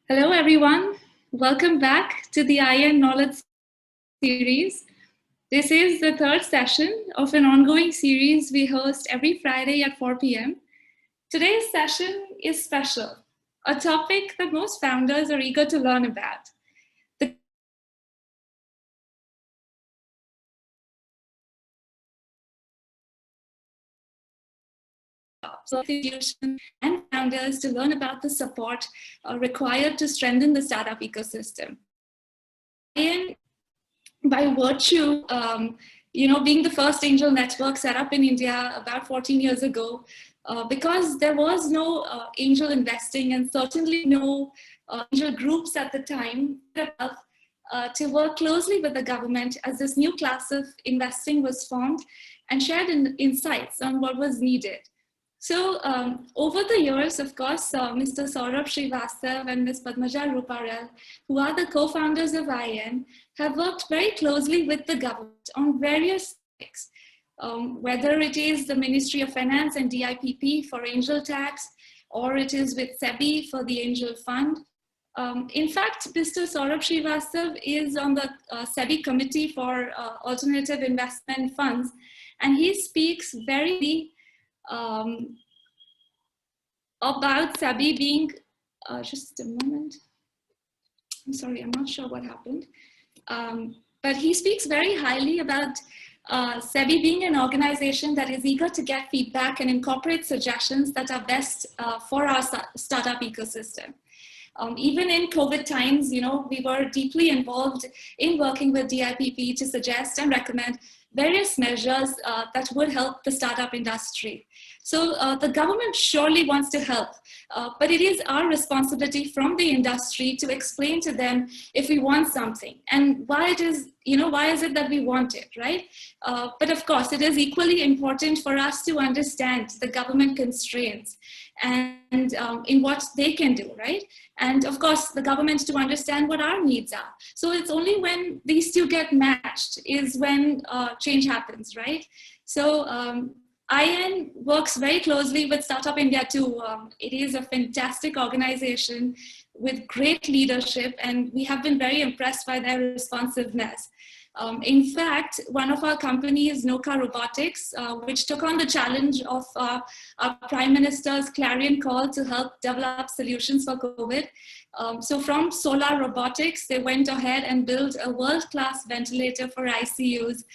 Hello, everyone. Welcome back to the IN Knowledge series. This is the third session of an ongoing series we host every Friday at 4 p.m. Today's session is special, a topic that most founders are eager to learn about. The institutions and founders to learn about the support required to strengthen the startup ecosystem. And by virtue, being the first angel network set up in India about 14 years ago, because there was no angel investing and certainly no angel groups at the time, to work closely with the government as this new class of investing was formed and shared insights on what was needed. So over the years, of course, Mr. Saurabh Srivastav and Ms. Padmaja Ruparel, who are the co-founders of IN, have worked very closely with the government on various topics, whether it is the Ministry of Finance and DIPP for angel tax, or it is with SEBI for the angel fund. In fact, Mr. Saurabh Srivastav is on the SEBI committee for alternative investment funds, and he speaks very about SEBI being, just a moment. I'm sorry, I'm not sure what happened. But he speaks very highly about SEBI being an organization that is eager to get feedback and incorporate suggestions that are best for our startup ecosystem. Even in COVID times, we were deeply involved in working with DIPP to suggest and recommend various measures that would help the startup industry. So the government surely wants to help, but it is our responsibility from the industry to explain to them if we want something and why it is, why is it that we want it, right? But of course, it is equally important for us to understand the government constraints and in what they can do, right? And of course, the government to understand what our needs are. So it's only when these two get matched is when change happens, right? So IN works very closely with Startup India too. It is a fantastic organization with great leadership, and we have been very impressed by their responsiveness. In fact, one of our companies, Noka Robotics, which took on the challenge of our Prime Minister's clarion call to help develop solutions for COVID. So from Solar Robotics, they went ahead and built a world-class ventilator for ICUs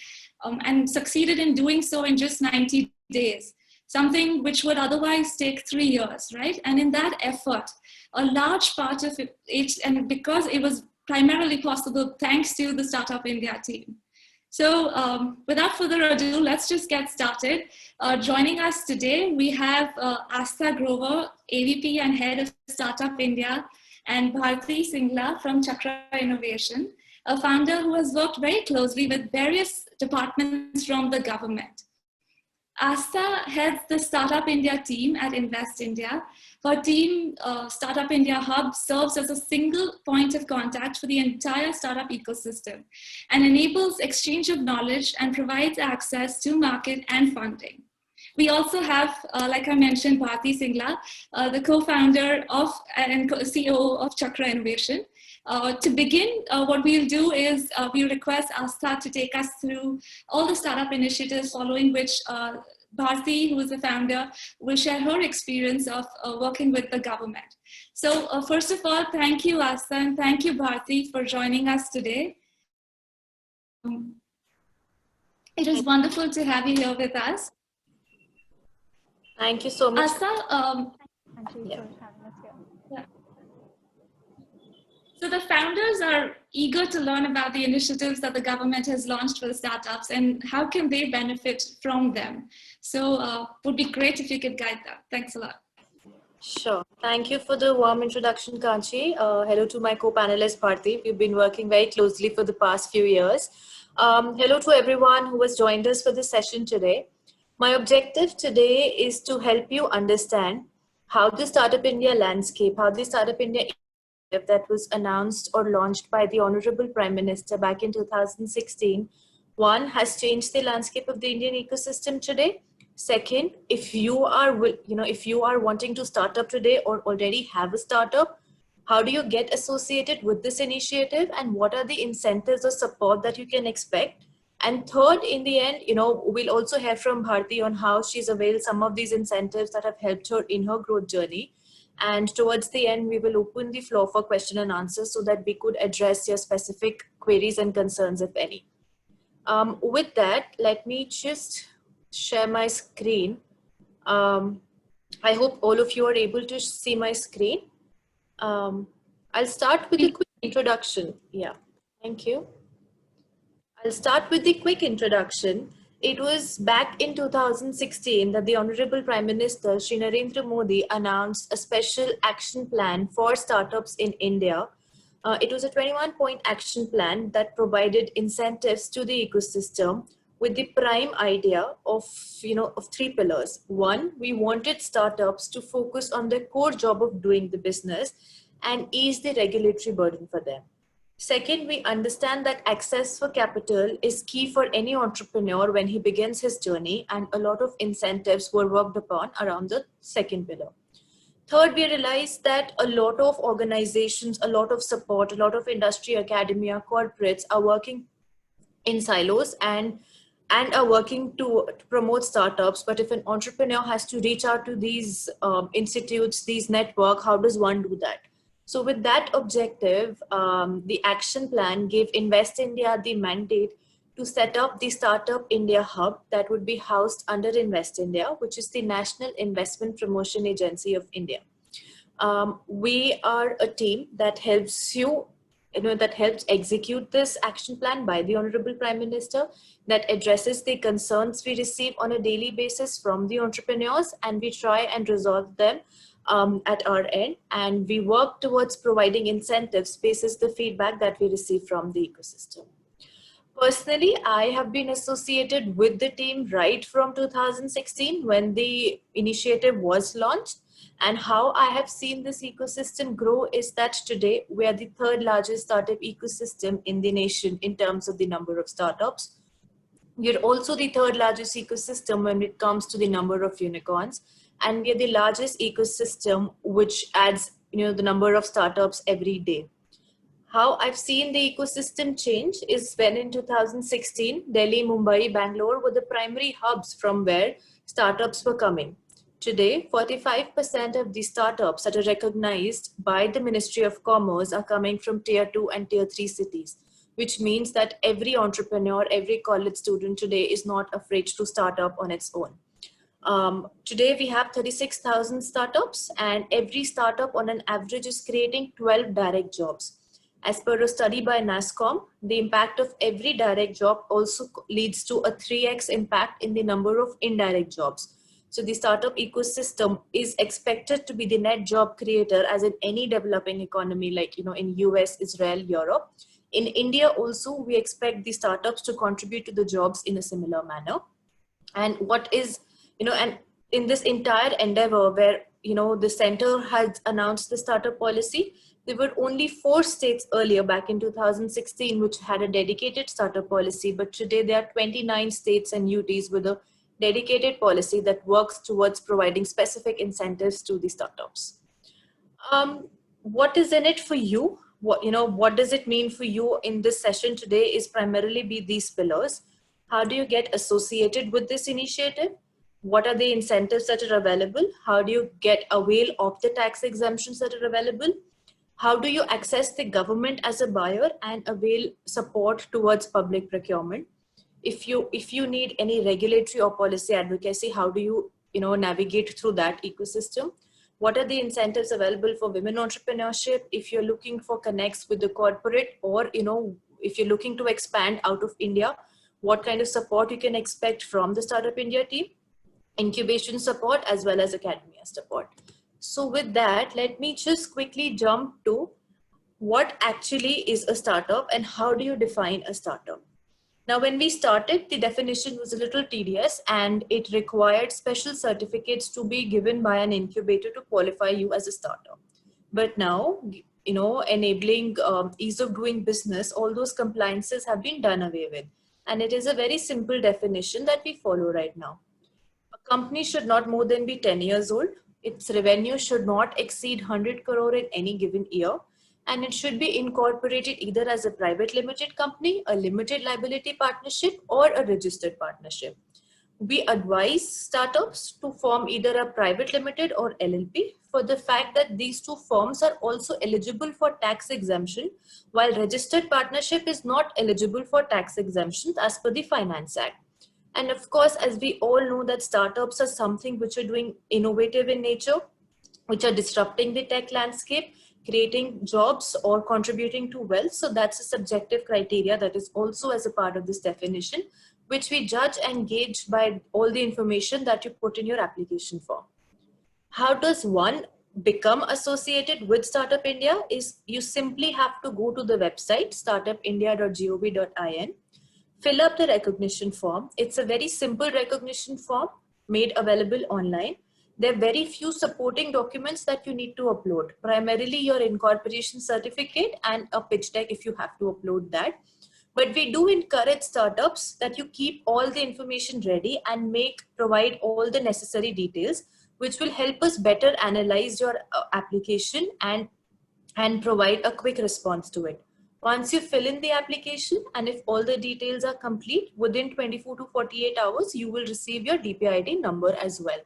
and succeeded in doing so in just 90 days, something which would otherwise take 3 years, right? And in that effort, a large part of it, and because it was primarily possible thanks to the Startup India team. So without further ado, let's just get started. Joining us today, we have Astha Grover, AVP and Head of Startup India, and Bharti Singla from Chakra Innovation, a founder who has worked very closely with various departments from the government. Astha heads the Startup India team at Invest India. Her team, Startup India Hub, serves as a single point of contact for the entire startup ecosystem and enables exchange of knowledge and provides access to market and funding. We also have, like I mentioned, Bharti Singla, the co-founder of and CEO of Chakra Innovation. To begin, what we'll do is we'll request Astha to take us through all the startup initiatives, following which Bharti, who is the founder, will share her experience of working with the government. So first of all, thank you, Astha, and thank you, Bharti, for joining us today. It is wonderful to have you here with us. Thank you so much. Astha, thank you for having us here. Yeah. So the founders are eager to learn about the initiatives that the government has launched for the startups and how can they benefit from them. So would be great if you could guide that. Thanks a lot. Sure. Thank you for the warm introduction, Kanchi. Hello to my co-panelist, Bharti. We've been working very closely for the past few years. Hello to everyone who has joined us for this session today. My objective today is to help you understand how the Startup India landscape, how the Startup India that was announced or launched by the Honorable Prime Minister back in 2016, one, has changed the landscape of the Indian ecosystem today. Second, if you are wanting to start up today or already have a startup, How do you get associated with this initiative, and what are the incentives or support that you can expect? And third, in the end, we'll also hear from Bharti on how she's availed some of these incentives that have helped her in her growth journey. And towards the end, we will open the floor for question and answers so that we could address your specific queries and concerns, if any. With that, let me just share my screen. I hope all of you are able to see my screen. I'll start with a quick introduction. Yeah, thank you. I'll start with the quick introduction. It was back in 2016 that the Honorable Prime Minister Shri Narendra Modi announced a special action plan for startups in India. It was a 21-point action plan that provided incentives to the ecosystem with the prime idea of three pillars. One, we wanted startups to focus on their core job of doing the business and ease the regulatory burden for them. Second, we understand that access for capital is key for any entrepreneur when he begins his journey, and a lot of incentives were worked upon around the second pillar. Third, we realized that a lot of organizations, a lot of support, a lot of industry, academia, corporates are working in silos and are working to promote startups. But if an entrepreneur has to reach out to these institutes, these networks, how does one do that? So with that objective, the action plan gave Invest India the mandate to set up the Startup India Hub that would be housed under Invest India, which is the National Investment Promotion Agency of India. We are a team that helps that helps execute this action plan by the Honorable Prime Minister, that addresses the concerns we receive on a daily basis from the entrepreneurs, and we try and resolve them at our end, and we work towards providing incentives basis the feedback that we receive from the ecosystem. Personally, I have been associated with the team right from 2016 when the initiative was launched, and how I have seen this ecosystem grow is that today we are the third largest startup ecosystem in the nation in terms of the number of startups. We are also the third largest ecosystem when it comes to the number of unicorns. And we are the largest ecosystem which adds the number of startups every day. How I've seen the ecosystem change is when in 2016, Delhi, Mumbai, Bangalore were the primary hubs from where startups were coming. Today, 45% of the startups that are recognized by the Ministry of Commerce are coming from Tier 2 and Tier 3 cities, which means that every entrepreneur, every college student today is not afraid to start up on its own. Today we have 36,000 startups, and every startup on an average is creating 12 direct jobs. As per a study by NASSCOM, the impact of every direct job also leads to a 3x impact in the number of indirect jobs. So the startup ecosystem is expected to be the net job creator as in any developing economy like in US, Israel, Europe. In India also, we expect the startups to contribute to the jobs in a similar manner. And what is and in this entire endeavor where, the center has announced the startup policy, there were only 4 states earlier back in 2016, which had a dedicated startup policy. But today there are 29 states and UTs with a dedicated policy that works towards providing specific incentives to the startups. What is in it for you? What does it mean for you in this session today is primarily be these pillars. How do you get associated with this initiative? What are the incentives that are available? How do you get avail of the tax exemptions that are available? How do you access the government as a buyer and avail support towards public procurement? If you need any regulatory or policy advocacy, how do you navigate through that ecosystem? What are the incentives available for women entrepreneurship? If you're looking for connects with the corporate, or if you're looking to expand out of India, what kind of support you can expect from the Startup India team? Incubation support as well as academia support. So with that, let me just quickly jump to what actually is a startup and how do you define a startup. Now, when we started, the definition was a little tedious and it required special certificates to be given by an incubator to qualify you as a startup. But now, enabling ease of doing business, all those compliances have been done away with. And it is a very simple definition that we follow right now. A company should not more than be 10 years old. Its revenue should not exceed 100 crore in any given year, and it should be incorporated either as a private limited company, a limited liability partnership, or a registered partnership. We advise startups to form either a private limited or LLP for the fact that these two forms are also eligible for tax exemption, while registered partnership is not eligible for tax exemptions as per the Finance Act. And of course, as we all know that startups are something which are doing innovative in nature, which are disrupting the tech landscape, creating jobs or contributing to wealth. So that's a subjective criteria that is also as a part of this definition, which we judge and gauge by all the information that you put in your application form. How does one become associated with Startup India? Is you simply have to go to the website startupindia.gov.in, fill up the recognition form. It's a very simple recognition form made available online. There are very few supporting documents that you need to upload, primarily your incorporation certificate and a pitch deck if you have to upload that. But we do encourage startups that you keep all the information ready and provide all the necessary details, which will help us better analyze your application and provide a quick response to it. Once you fill in the application and if all the details are complete, within 24 to 48 hours, you will receive your DPID number as well.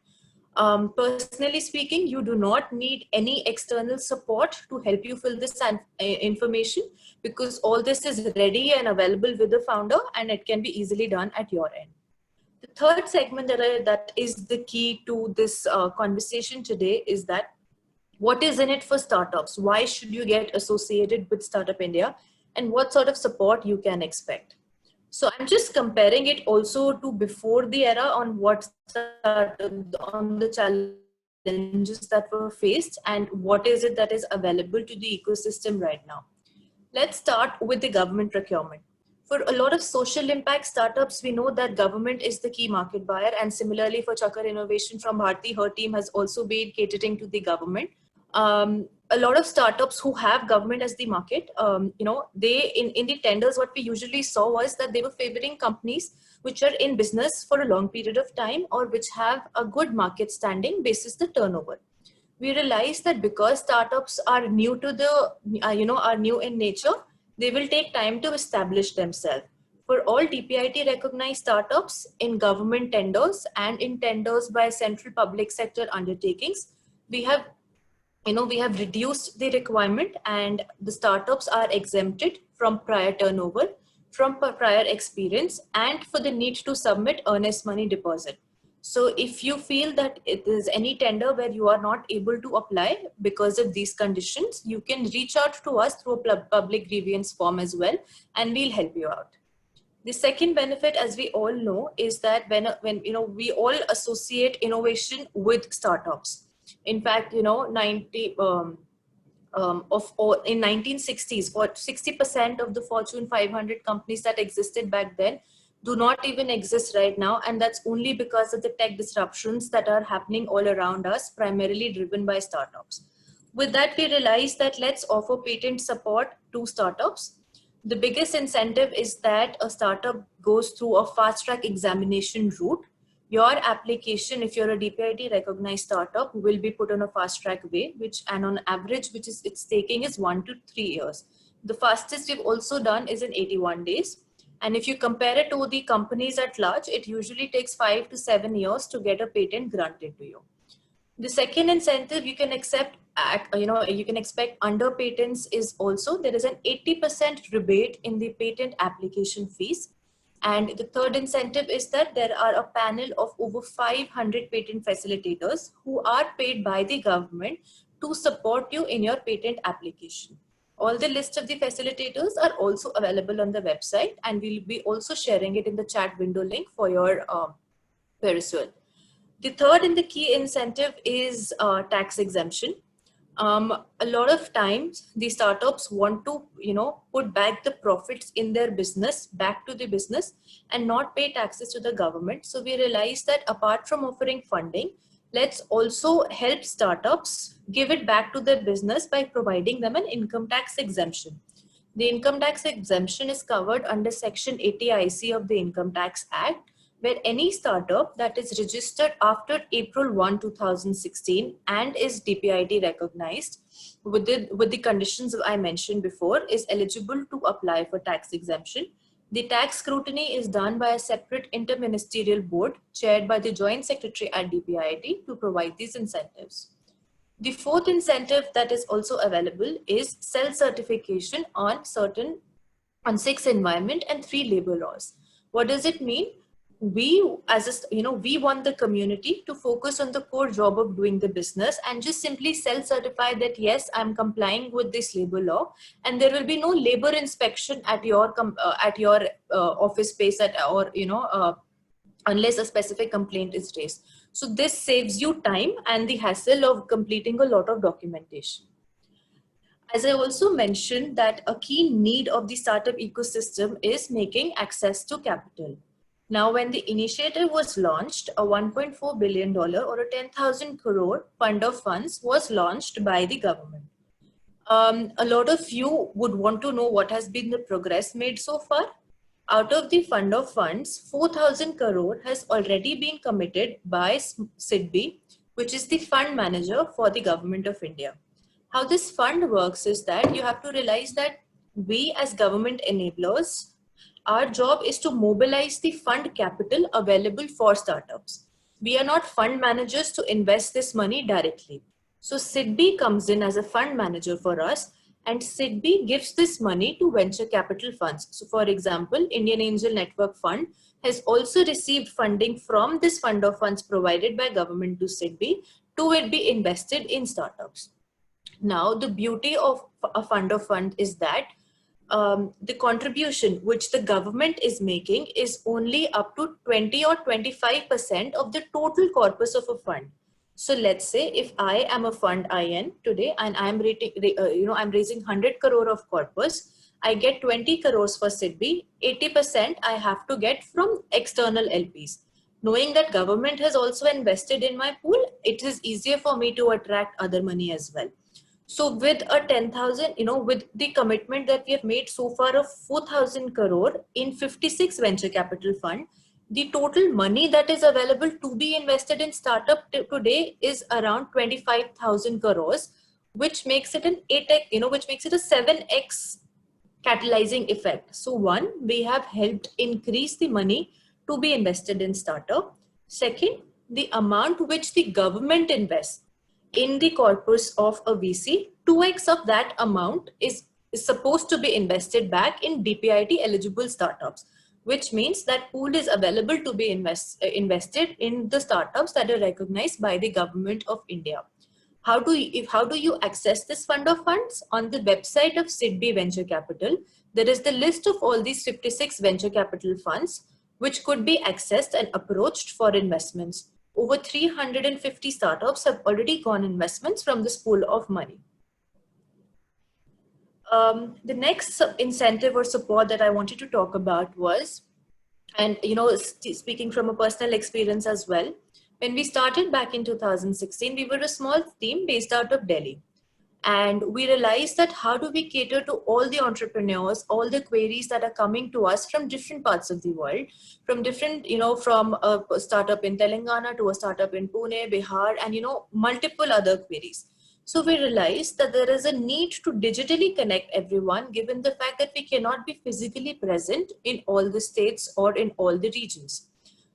Personally speaking, you do not need any external support to help you fill this information, because all this is ready and available with the founder and it can be easily done at your end. The third segment that is the key to this conversation today is that what is in it for startups? Why should you get associated with Startup India, and what sort of support you can expect? So I'm just comparing it also to before the era on on the challenges that were faced and what is it that is available to the ecosystem right now. Let's start with the government procurement. For a lot of social impact startups, we know that government is the key market buyer, and similarly for Chakar Innovation from Bharti, her team has also been catering to the government. A lot of startups who have government as the market, they in the tenders, what we usually saw was that they were favoring companies which are in business for a long period of time or which have a good market standing basis the turnover. We realized that because startups are new to the, are new in nature, they will take time to establish themselves. For all DPIT recognized startups in government tenders and in tenders by central public sector undertakings, we have reduced the requirement and the startups are exempted from prior turnover, from prior experience, and for the need to submit earnest money deposit. So if you feel that it is any tender where you are not able to apply because of these conditions, you can reach out to us through a public grievance form as well, and we'll help you out. The second benefit, as we all know, is that when we all associate innovation with startups. In fact, in 1960s, 60% of the Fortune 500 companies that existed back then do not even exist right now, and that's only because of the tech disruptions that are happening all around us, primarily driven by startups. With that, we realized that let's offer patent support to startups. The biggest incentive is that a startup goes through a fast-track examination route. Your application, if you're a DPIT recognized startup, will be put on a fast-track way, and on average, it's taking is 1 to 3 years. The fastest we've also done is in 81 days. And if you compare it to the companies at large, it usually takes 5 to 7 years to get a patent granted to you. The second incentive you can expect under patents is also there is an 80% rebate in the patent application fees. And the third incentive is that there are a panel of over 500 patent facilitators who are paid by the government to support you in your patent application. All the list of the facilitators are also available on the website, and we'll be also sharing it in the chat window link for your perusal. The third and the key incentive is tax exemption. A lot of times the startups want to, put back the profits in their business back to the business and not pay taxes to the government. So we realized that apart from offering funding, let's also help startups give it back to their business by providing them an income tax exemption. The income tax exemption is covered under Section 80 IC of the Income Tax Act, where any startup that is registered after April 1, 2016 and is DPIT recognized with the conditions I mentioned before is eligible to apply for tax exemption. The tax scrutiny is done by a separate interministerial board chaired by the Joint Secretary at DPIT to provide these incentives. The fourth incentive that is also available is self-certification on 6 environment and 3 labor laws. What does it mean? We we want the community to focus on the core job of doing the business and just simply self-certify that yes, I'm complying with this labor law, and there will be no labor inspection at your office space unless a specific complaint is raised. So this saves you time and the hassle of completing a lot of documentation. As I also mentioned, that a key need of the startup ecosystem is making access to capital. Now, when the initiative was launched, a $1.4 billion or a 10,000 crore fund of funds was launched by the government. A lot of you would want to know what has been the progress made so far. Out of the fund of funds, 4,000 crore has already been committed by SIDBI, which is the fund manager for the government of India. How this fund works is that you have to realize that we as government enablers, our job is to mobilize the fund capital available for startups. We are not fund managers to invest this money directly. So SIDBI comes in as a fund manager for us, and SIDBI gives this money to venture capital funds. So for example, Indian Angel Network Fund has also received funding from this fund of funds provided by government to SIDBI to it be invested in startups. Now, the beauty of a fund of fund is that the contribution which the government is making is only up to 20 or 25% of the total corpus of a fund. So let's say if I am a fund IN today and I'm raising 100 crore of corpus, I get 20 crores for SIDBI, 80% I have to get from external LPs. Knowing that government has also invested in my pool, it is easier for me to attract other money as well. So with a 10,000, with the commitment that we have made so far of 4,000 crore in 56 venture capital fund, the total money that is available to be invested in startup today is around 25,000 crores, which makes it an 8x, which makes it a 7x catalyzing effect. So one, we have helped increase the money to be invested in startup. Second, the amount which the government invests in the corpus of a VC, 2x of that amount is supposed to be invested back in DPIT eligible startups, which means that pool is available to be invested in the startups that are recognized by the government of India. How do you access this fund of funds? On the website of SIDBI Venture Capital, there is the list of all these 56 venture capital funds, which could be accessed and approached for investments. Over 350 startups have already gone investments from this pool of money. The next incentive or support that I wanted to talk about was, and speaking from a personal experience as well, when we started back in 2016, we were a small team based out of Delhi. And we realized that how do we cater to all the entrepreneurs, all the queries that are coming to us from different parts of the world, from different, from a startup in Telangana to a startup in Pune, Bihar, and, multiple other queries. So we realized that there is a need to digitally connect everyone, given the fact that we cannot be physically present in all the states or in all the regions.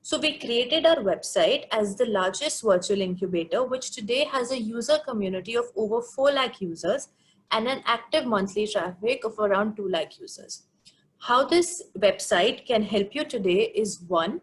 So we created our website as the largest virtual incubator, which today has a user community of over 4 lakh users and an active monthly traffic of around 2 lakh users. How this website can help you today is, one,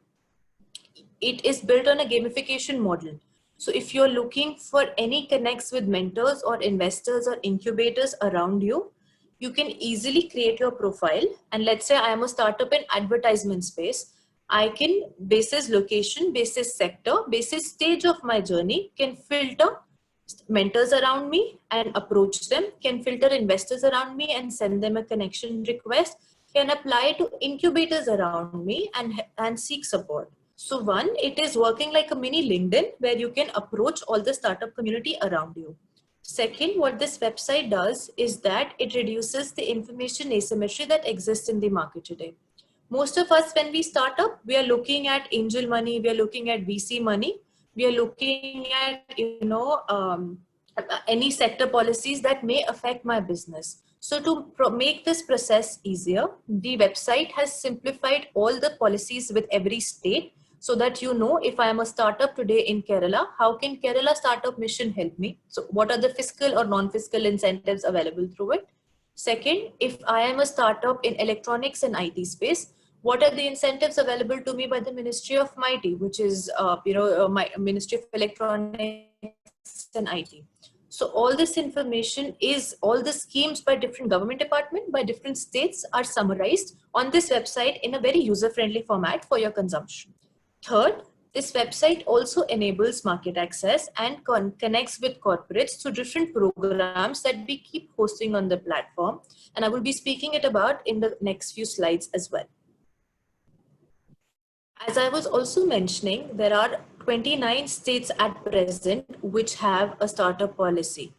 it is built on a gamification model. So if you're looking for any connects with mentors or investors or incubators around you, you can easily create your profile. And let's say I am a startup in advertisement space. I can, basis location, basis sector, basis stage of my journey, can filter mentors around me and approach them, can filter investors around me and send them a connection request, can apply to incubators around me and seek support. So one, it is working like a mini LinkedIn where you can approach all the startup community around you. Second, what this website does is that it reduces the information asymmetry that exists in the market today. Most of us, when we start up, we are looking at angel money, we are looking at VC money, we are looking at, any sector policies that may affect my business. So to make this process easier, the website has simplified all the policies with every state, so that you know, if I am a startup today in Kerala, how can Kerala Startup Mission help me? So what are the fiscal or non-fiscal incentives available through it? Second, if I am a startup in electronics and IT space, what are the incentives available to me by the Ministry of MIT, which is my Ministry of Electronics and IT. So all this information is, all the schemes by different government department, by different states are summarized on this website in a very user-friendly format for your consumption. Third, this website also enables market access and connects with corporates through different programs that we keep hosting on the platform. And I will be speaking it about in the next few slides as well. As I was also mentioning, there are 29 states at present which have a startup policy.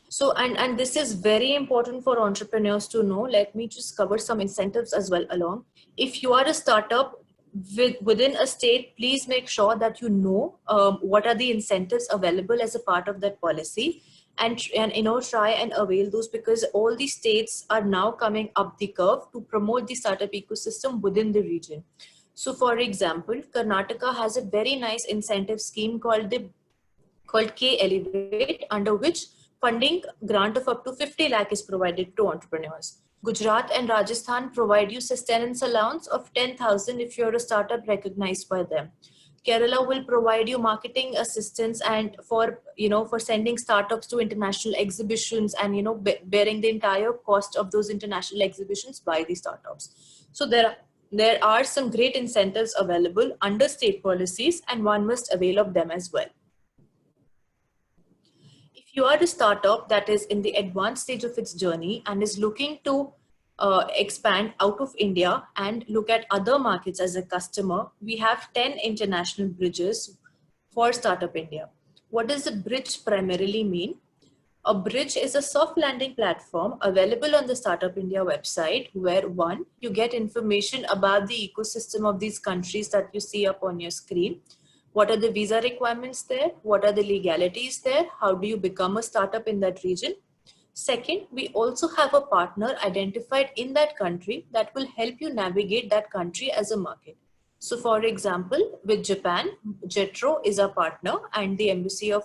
So, and this is very important for entrepreneurs to know. Let me just cover some incentives as well along. If you are a startup within a state, please make sure that you know what are the incentives available as a part of that policy, and try and avail those, because all these states are now coming up the curve to promote the startup ecosystem within the region. So for example, Karnataka has a very nice incentive scheme called K Elevate, under which funding grant of up to 50 lakh is provided to entrepreneurs. Gujarat and Rajasthan provide you sustenance allowance of 10,000 if you're a startup recognized by them. Kerala will provide you marketing assistance and for sending startups to international exhibitions and bearing the entire cost of those international exhibitions by the startups. So there are some great incentives available under state policies, and one must avail of them as well. If you are a startup that is in the advanced stage of its journey and is looking to expand out of India and look at other markets as a customer, we have 10 international bridges for Startup India. What does a bridge primarily mean? A bridge is a soft landing platform available on the Startup India website, where one, you get information about the ecosystem of these countries that you see up on your screen. What are the visa requirements there? What are the legalities there? How do you become a startup in that region? Second, we also have a partner identified in that country that will help you navigate that country as a market. So for example, with Japan, JETRO is a partner, and the Embassy of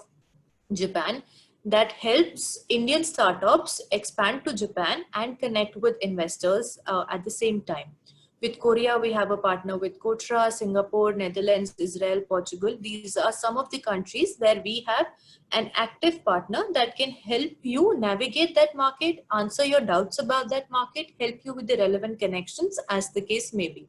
Japan that helps Indian startups expand to Japan and connect with investors at the same time. With Korea, we have a partner with Kotra, Singapore, Netherlands, Israel, Portugal. These are some of the countries where we have an active partner that can help you navigate that market, answer your doubts about that market, help you with the relevant connections as the case may be.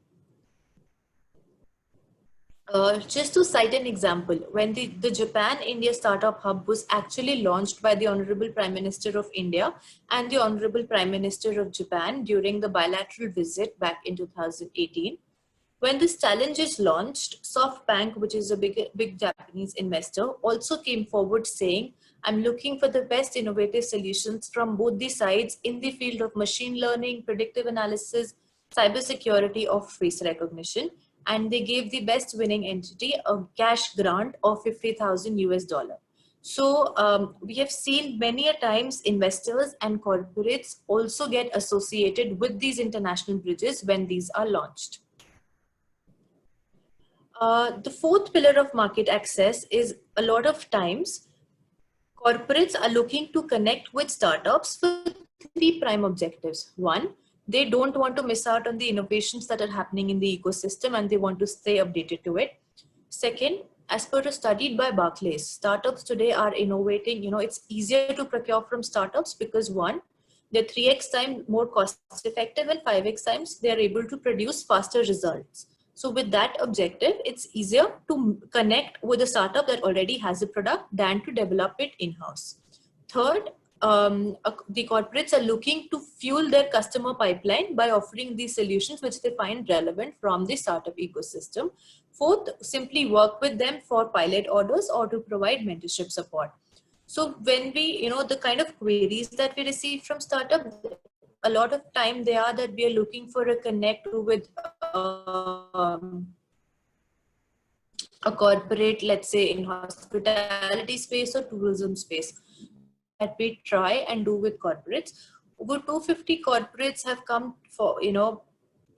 Just to cite an example, when the Japan-India Startup Hub was actually launched by the Honorable Prime Minister of India and the Honorable Prime Minister of Japan during the bilateral visit back in 2018, when this challenge is launched, SoftBank, which is a big Japanese investor, also came forward saying, I'm looking for the best innovative solutions from both the sides in the field of machine learning, predictive analysis, cybersecurity, or face recognition. And they gave the best winning entity a cash grant of $50,000. So we have seen many a times investors and corporates also get associated with these international bridges when these are launched. The fourth pillar of market access is, a lot of times corporates are looking to connect with startups for three prime objectives. One, they don't want to miss out on the innovations that are happening in the ecosystem and they want to stay updated to it. Second, as per a study by Barclays, startups today are innovating. It's easier to procure from startups because one, they're 3x times more cost effective, and 5x times they're able to produce faster results. So with that objective, it's easier to connect with a startup that already has a product than to develop it in-house. Third, the corporates are looking to fuel their customer pipeline by offering these solutions which they find relevant from the startup ecosystem. Fourth, simply work with them for pilot orders or to provide mentorship support. So when we, the kind of queries that we receive from startups, a lot of time they are that we are looking for a connect with a corporate, let's say in hospitality space or tourism space, that we try and do with corporates. Over 250 corporates have come for,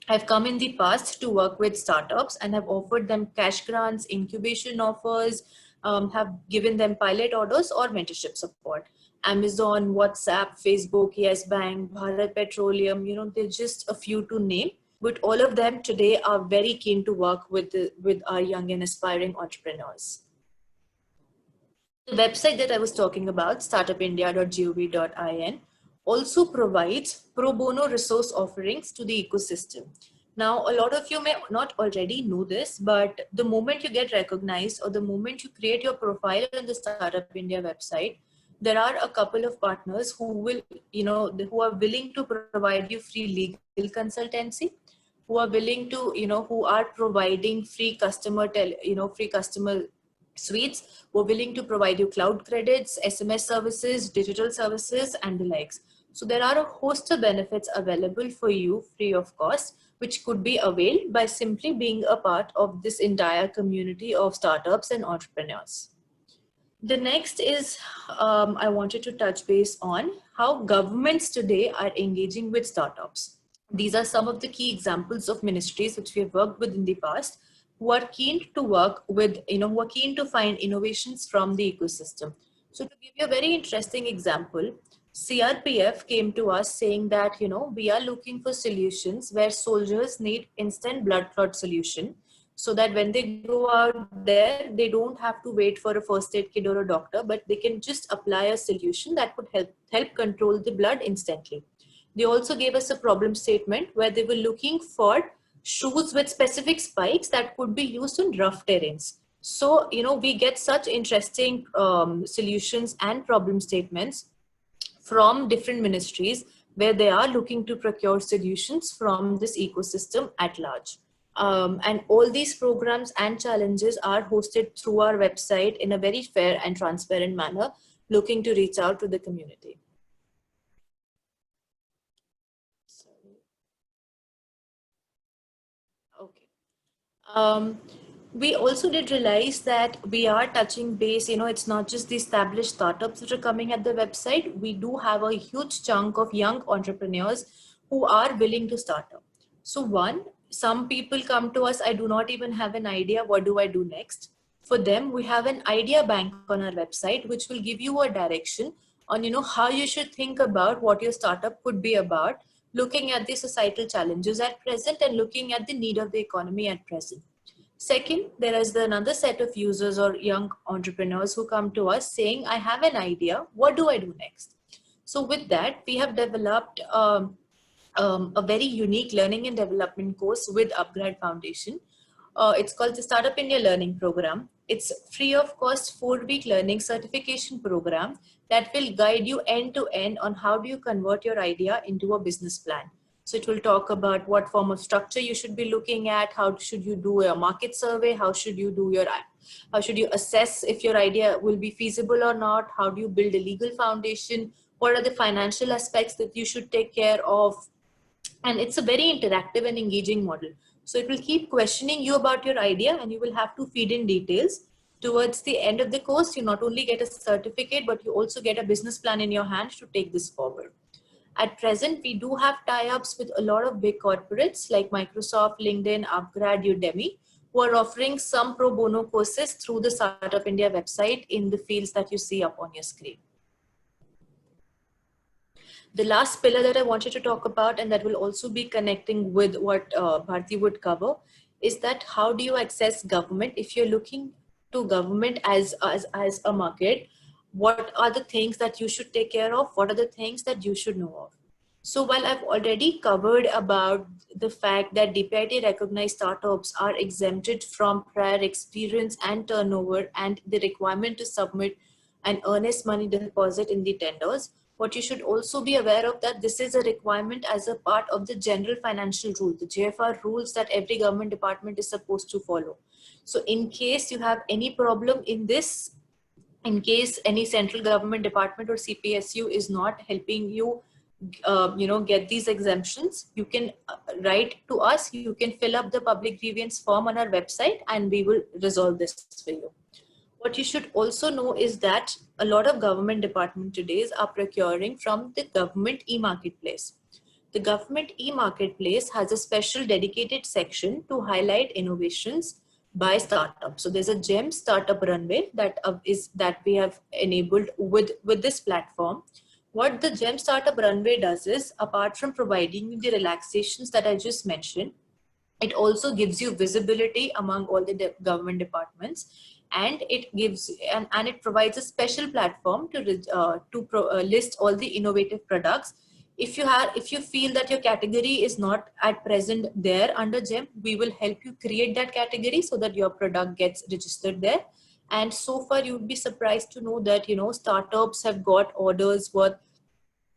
have come in the past to work with startups and have offered them cash grants, incubation offers, have given them pilot orders or mentorship support. Amazon, WhatsApp, Facebook, Yes Bank, Bharat Petroleum, they're just a few to name, but all of them today are very keen to work with our young and aspiring entrepreneurs. The website that I was talking about, startupindia.gov.in, also provides pro bono resource offerings to the ecosystem. Now, a lot of you may not already know this, but the moment you get recognized or the moment you create your profile on the Startup India website, there are a couple of partners who will, who are willing to provide you free legal consultancy, who are willing to, who are providing free customer suites, who are willing to provide you cloud credits, SMS services, digital services, and the likes. So there are a host of benefits available for you free of cost, which could be availed by simply being a part of this entire community of startups and entrepreneurs. The next is, I wanted to touch base on how governments today are engaging with startups. These are some of the key examples of ministries which we have worked with in the past, who are keen to work with, who are keen to find innovations from the ecosystem. So to give you a very interesting example, CRPF came to us saying that, we are looking for solutions where soldiers need instant blood clot solution, so that when they go out there, they don't have to wait for a first aid kit or a doctor, but they can just apply a solution that would help control the blood instantly. They also gave us a problem statement where they were looking for shoes with specific spikes that could be used in rough terrains. So, we get such interesting solutions and problem statements from different ministries where they are looking to procure solutions from this ecosystem at large. And all these programs and challenges are hosted through our website in a very fair and transparent manner, looking to reach out to the community. Okay. We also did realize that we are touching base, it's not just the established startups that are coming at the website. We do have a huge chunk of young entrepreneurs who are willing to start up. So some people come to us, I do not even have an idea, what do I do next? For them, we have an idea bank on our website, which will give you a direction on, how you should think about what your startup could be about, looking at the societal challenges at present and looking at the need of the economy at present. Second, there is another set of users or young entrepreneurs who come to us saying, I have an idea, what do I do next? So with that, we have developed a very unique learning and development course with Upgrad Foundation. It's called the Startup India Learning Program. It's free of cost 4-week learning certification program that will guide you end to end on how do you convert your idea into a business plan. So it will talk about what form of structure you should be looking at, how should you do a market survey, how should you assess if your idea will be feasible or not, how do you build a legal foundation, what are the financial aspects that you should take care of. And it's a very interactive and engaging model. So it will keep questioning you about your idea and you will have to feed in details. Towards the end of the course, you not only get a certificate, but you also get a business plan in your hand to take this forward. At present, we do have tie-ups with a lot of big corporates like Microsoft, LinkedIn, Upgrad, Udemy, who are offering some pro bono courses through the Startup India website in the fields that you see up on your screen. The last pillar that I wanted to talk about, and that will also be connecting with what Bharti would cover, is that how do you access government? If you're looking to government as a market, what are the things that you should take care of? What are the things that you should know of? So while I've already covered about the fact that DPIIT recognized startups are exempted from prior experience and turnover and the requirement to submit an earnest money deposit in the tenders, what you should also be aware of that this is a requirement as a part of the general financial rule, the JFR rules that every government department is supposed to follow. So in case you have any problem in this, in case any central government department or CPSU is not helping you get these exemptions, you can write to us. You can fill up the public grievance form on our website and we will resolve this for you. What you should also know is that a lot of government departments today are procuring from the government e-marketplace. The government e-marketplace has a special dedicated section to highlight innovations by startups. So there's a GEM startup runway that we have enabled with this platform. What the GEM startup runway does is, apart from providing you the relaxations that I just mentioned, it also gives you visibility among all the government departments, and it gives and it provides a special platform to list all the innovative products. If you feel that your category is not at present there under GEM, we will help you create that category so that your product gets registered there. And so far, you would be surprised to know that startups have got orders worth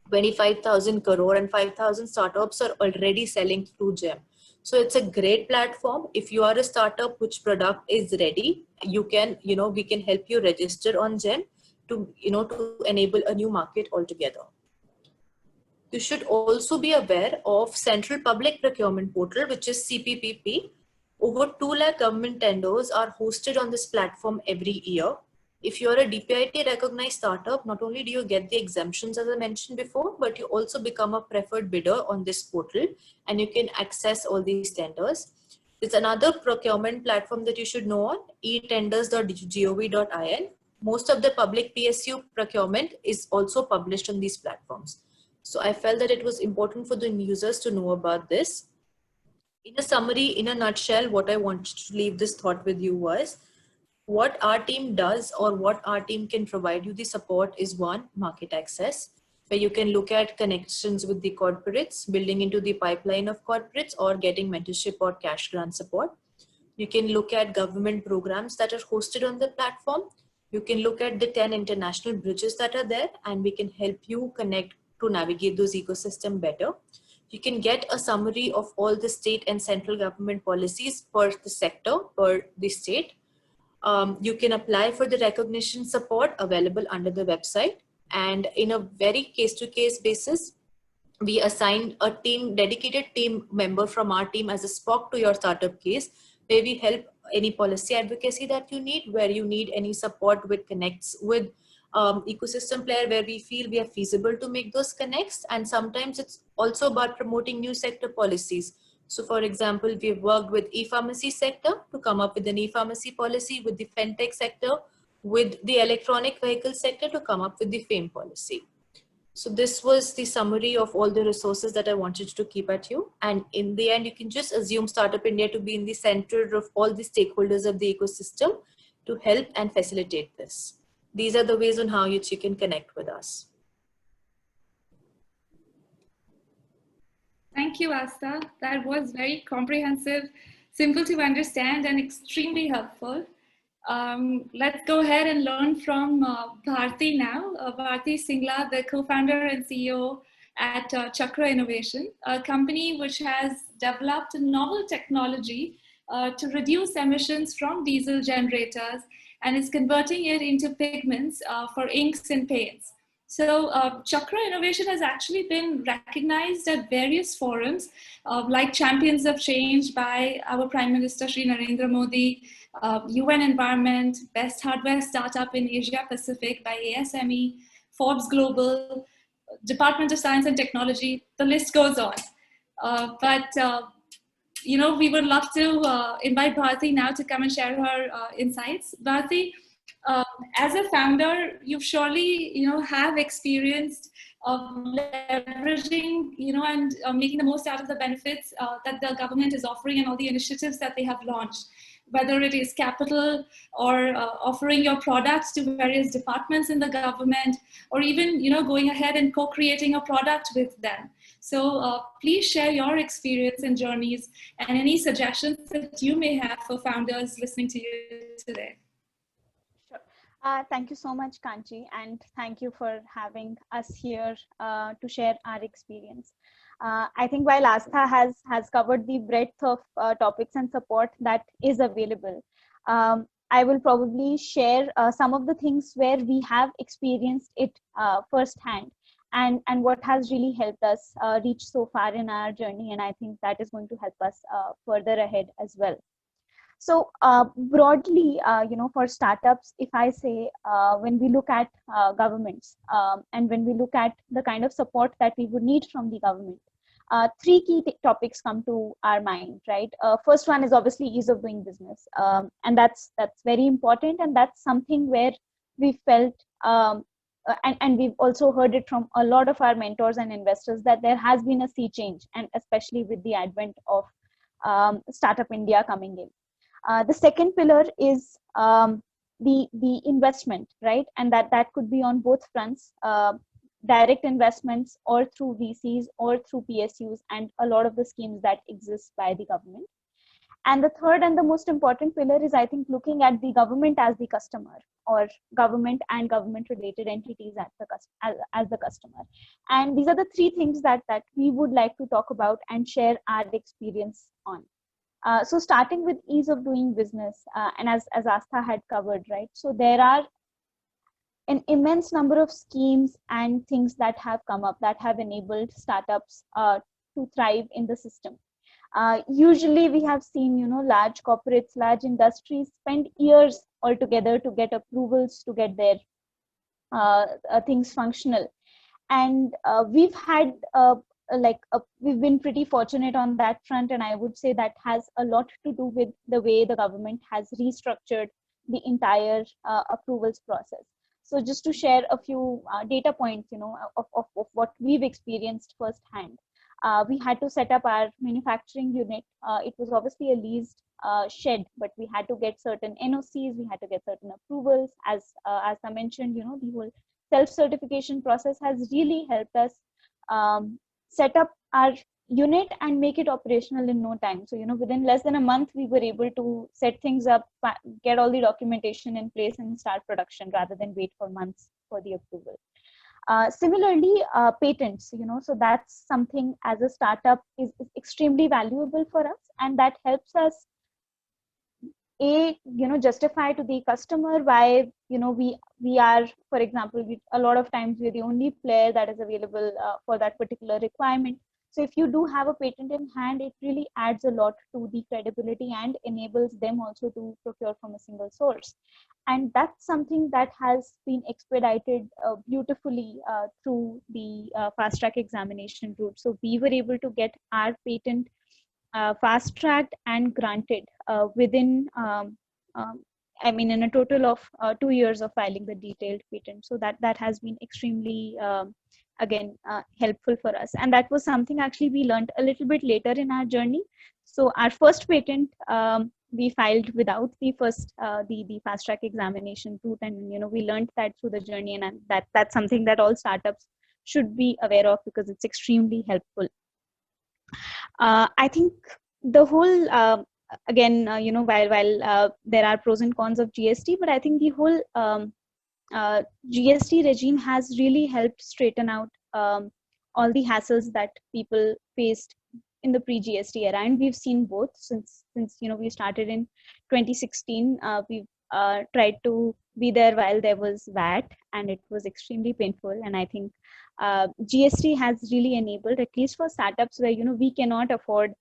25,000 crore, and 5,000 startups are already selling through GEM. So it's a great platform. If you are a startup which product is ready, we can help you register on GEM to enable a new market altogether. You should also be aware of Central Public Procurement Portal, which is CPPP. Over 2 lakh government tenders are hosted on this platform every year. If you're a DPIT recognized startup, not only do you get the exemptions as I mentioned before, but you also become a preferred bidder on this portal and you can access all these tenders. There's another procurement platform that you should know on, etenders.gov.in. Most of the public PSU procurement is also published on these platforms. So I felt that it was important for the users to know about this. In a summary, in a nutshell, what I wanted to leave this thought with you was, what our team does or what our team can provide you the support is, one, market access, where you can look at connections with the corporates, building into the pipeline of corporates, or getting mentorship or cash grant support. You can look at government programs that are hosted on the platform. You can look at the 10 international bridges that are there, and we can help you connect to navigate those ecosystems better. You can get a summary of all the state and central government policies for the sector or the state. You can apply for the recognition support available under the website. And in a very case-to-case basis, we assign a dedicated team member from our team as a SPOC to your startup case, where we help any policy advocacy that you need, where you need any support with connects with ecosystem player, where we feel we are feasible to make those connects. And sometimes it's also about promoting new sector policies. So for example, we've worked with e-pharmacy sector to come up with an e-pharmacy policy, with the fintech sector, with the electronic vehicle sector to come up with the FAME policy. So this was the summary of all the resources that I wanted to keep at you. And in the end, you can just assume Startup India to be in the center of all the stakeholders of the ecosystem to help and facilitate this. These are the ways on how you can connect with us. Thank you, Asta. That was very comprehensive, simple to understand, and extremely helpful. Let's go ahead and learn from Bharti now. Bharti Singla, the co-founder and CEO at Chakra Innovation, a company which has developed a novel technology to reduce emissions from diesel generators and is converting it into pigments for inks and paints. So Chakra Innovation has actually been recognized at various forums like Champions of Change by our Prime Minister Shri Narendra Modi, UN Environment, Best Hardware Startup in Asia Pacific by ASME, Forbes Global, Department of Science and Technology, the list goes on. We would love to invite Bharti now to come and share her insights. Bharti, as a founder, you surely, have experienced leveraging, and making the most out of the benefits that the government is offering and all the initiatives that they have launched, whether it is capital or offering your products to various departments in the government, or even, going ahead and co-creating a product with them. So please share your experience and journeys and any suggestions that you may have for founders listening to you today. Thank you so much, Kanchi, and thank you for having us here to share our experience. I think while Astha has covered the breadth of topics and support that is available, I will probably share some of the things where we have experienced it firsthand and what has really helped us reach so far in our journey. And I think that is going to help us further ahead as well. So broadly, for startups, if I say, when we look at governments, and when we look at the kind of support that we would need from the government, three key topics come to our mind, right? First one is obviously ease of doing business, and that's very important, and that's something where we felt, and we've also heard it from a lot of our mentors and investors, that there has been a sea change, and especially with the advent of Startup India coming in. The second pillar is the investment, right? And that could be on both fronts, direct investments or through VCs or through PSUs, and a lot of the schemes that exist by the government. And the third and the most important pillar is, I think, looking at the government as the customer, or government and government related entities as the customer. And these are the three things that we would like to talk about and share our experience on. So starting with ease of doing business, and as Astha had covered, right? So there are an immense number of schemes and things that have come up that have enabled startups to thrive in the system. Usually we have seen, large corporates, large industries spend years altogether to get approvals, to get their things functional. And we've had we've been pretty fortunate on that front, and I would say that has a lot to do with the way the government has restructured the entire approvals process. So just to share a few data points, of what we've experienced firsthand. We had to set up our manufacturing unit. It was obviously a leased shed, but we had to get certain NOCs, we had to get certain approvals. As I mentioned, the whole self-certification process has really helped us set up our unit and make it operational in no time. So, within less than a month, we were able to set things up, get all the documentation in place and start production rather than wait for months for the approval. Similarly, patents, so that's something as a startup is extremely valuable for us, and that helps us justify to the customer why, we are, for example, a lot of times we're the only player that is available for that particular requirement. So if you do have a patent in hand, it really adds a lot to the credibility and enables them also to procure from a single source. And that's something that has been expedited beautifully through the fast track examination route. So we were able to get our patent fast tracked and granted within, in a total of 2 years of filing the detailed patent. So that has been extremely, helpful for us. And that was something actually we learned a little bit later in our journey. So our first patent, we filed without the first, the fast track examination route. And, we learned that through the journey, and that's something that all startups should be aware of, because it's extremely helpful. I think the whole, while there are pros and cons of GST, but I think the whole GST regime has really helped straighten out all the hassles that people faced in the pre-GST era. And we've seen both since we started in 2016. We've tried to be there while there was VAT, and it was extremely painful. And I think GST has really enabled, at least for startups where we cannot afford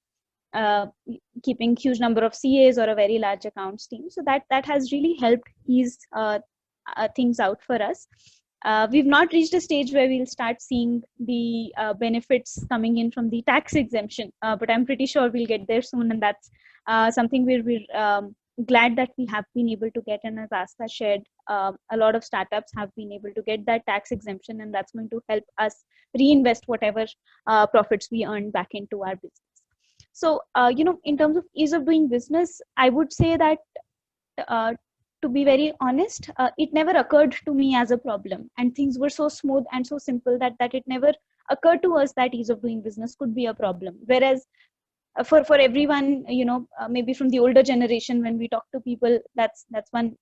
keeping huge number of CAs or a very large accounts team. So that has really helped ease things out for us. We've not reached a stage where we'll start seeing the benefits coming in from the tax exemption, but I'm pretty sure we'll get there soon, and that's something we're glad that we have been able to get. And as Astha shared, a lot of startups have been able to get that tax exemption, and that's going to help us reinvest whatever profits we earn back into our business. So, in terms of ease of doing business, I would say that, to be very honest, it never occurred to me as a problem, and things were so smooth and so simple that it never occurred to us that ease of doing business could be a problem. Whereas for everyone, maybe from the older generation, when we talk to people, that's one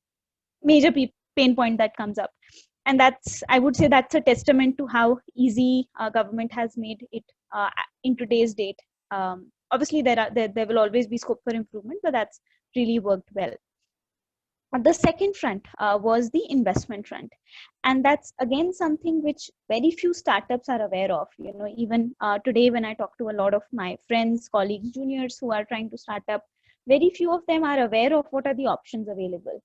major pain point that comes up. And I would say that's a testament to how easy government has made it in today's date. Obviously there will always be scope for improvement, but that's really worked well. The second front was the investment front, and that's again something which very few startups are aware of. Even today, when I talk to a lot of my friends, colleagues, juniors who are trying to start up, very few of them are aware of what are the options available.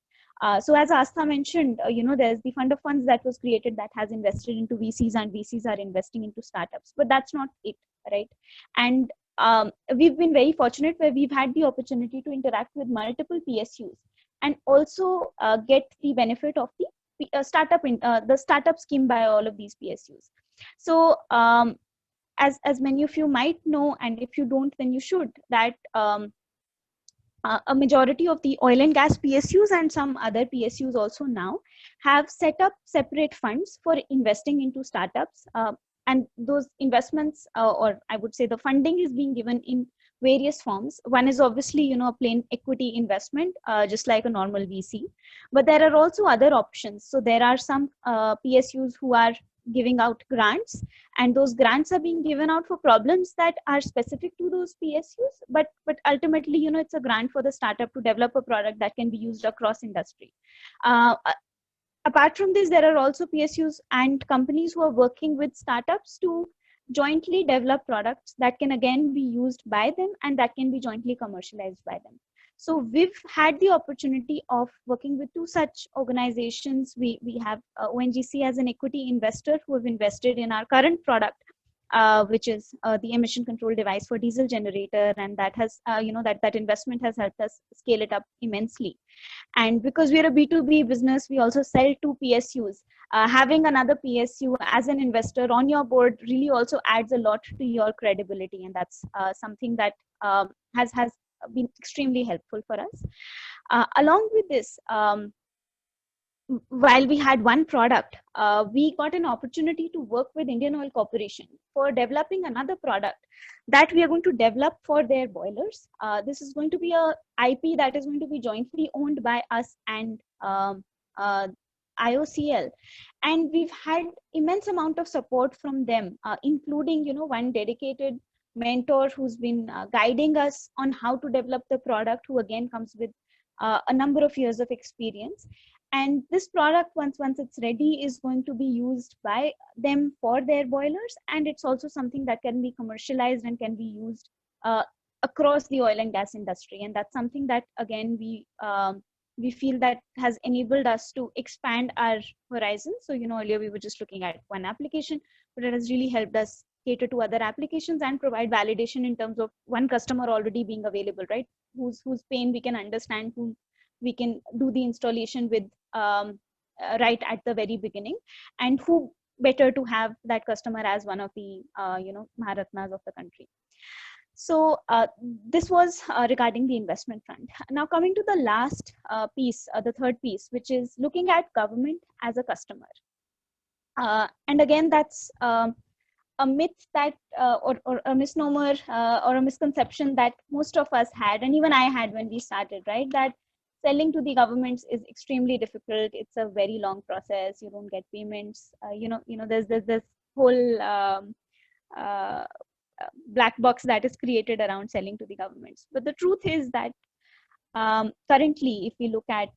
So as Astha mentioned, there's the fund of funds that was created that has invested into VCs, and VCs are investing into startups, but that's not it, right? And we've been very fortunate where we've had the opportunity to interact with multiple PSUs and also get the benefit of the the startup scheme by all of these PSUs. So as many of you might know, and if you don't, then you should, that a majority of the oil and gas PSUs and some other PSUs also now have set up separate funds for investing into startups. And those investments, or I would say the funding, is being given in various forms. One is obviously, a plain equity investment, just like a normal VC. But there are also other options. So there are some PSUs who are giving out grants, and those grants are being given out for problems that are specific to those PSUs. But ultimately, it's a grant for the startup to develop a product that can be used across industry. Apart from this, there are also PSUs and companies who are working with startups to jointly develop products that can again be used by them and that can be jointly commercialized by them. So we've had the opportunity of working with two such organizations. We have ONGC as an equity investor who have invested in our current product, which is the emission control device for diesel generator, and that has that investment has helped us scale it up immensely. And because we're a B2B business, we also sell to PSUs. Having another PSU as an investor on your board really also adds a lot to your credibility, and that's something that has been extremely helpful for us. Along with this, while we had one product, we got an opportunity to work with Indian Oil Corporation for developing another product that we are going to develop for their boilers. This is going to be a IP that is going to be jointly owned by us and IOCL, and we've had immense amount of support from them, including one dedicated mentor who's been guiding us on how to develop the product, who again comes with a number of years of experience. And this product, once it's ready, is going to be used by them for their boilers, and it's also something that can be commercialized and can be used across the oil and gas industry. And that's something that again we feel that has enabled us to expand our horizons. So earlier we were just looking at one application, but it has really helped us cater to other applications and provide validation in terms of one customer already being available, right? Whose pain we can understand, whom we can do the installation with right at the very beginning, and who better to have that customer as one of the Maharatnas of the country. So this was regarding the investment front. Now coming to the last piece, the third piece, which is looking at government as a customer. And again, that's a myth that or a misnomer or a misconception that most of us had, and even I had when we started, right? That selling to the governments is extremely difficult. It's a very long process. You don't get payments. There's this whole black box that is created around selling to the governments. But the truth is that currently, if we look at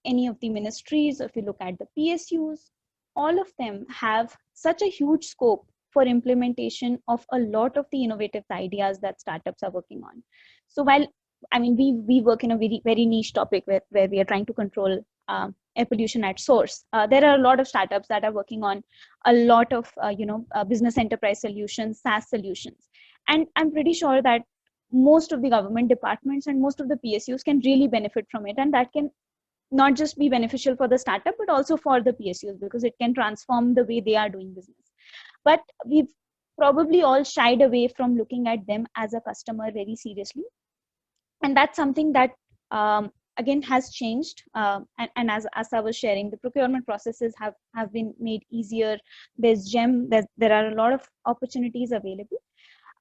any of the ministries, if you look at the PSUs, all of them have such a huge scope for implementation of a lot of the innovative ideas that startups are working on. So while we work in a very, very niche topic where we are trying to control air pollution at source. There are a lot of startups that are working on a lot of business enterprise solutions, SaaS solutions, and I'm pretty sure that most of the government departments and most of the PSUs can really benefit from it, and that can not just be beneficial for the startup but also for the PSUs, because it can transform the way they are doing business. But we've probably all shied away from looking at them as a customer very seriously. And that's something that again has changed, and as I was sharing, the procurement processes have been made easier. There's GEM, there are a lot of opportunities available,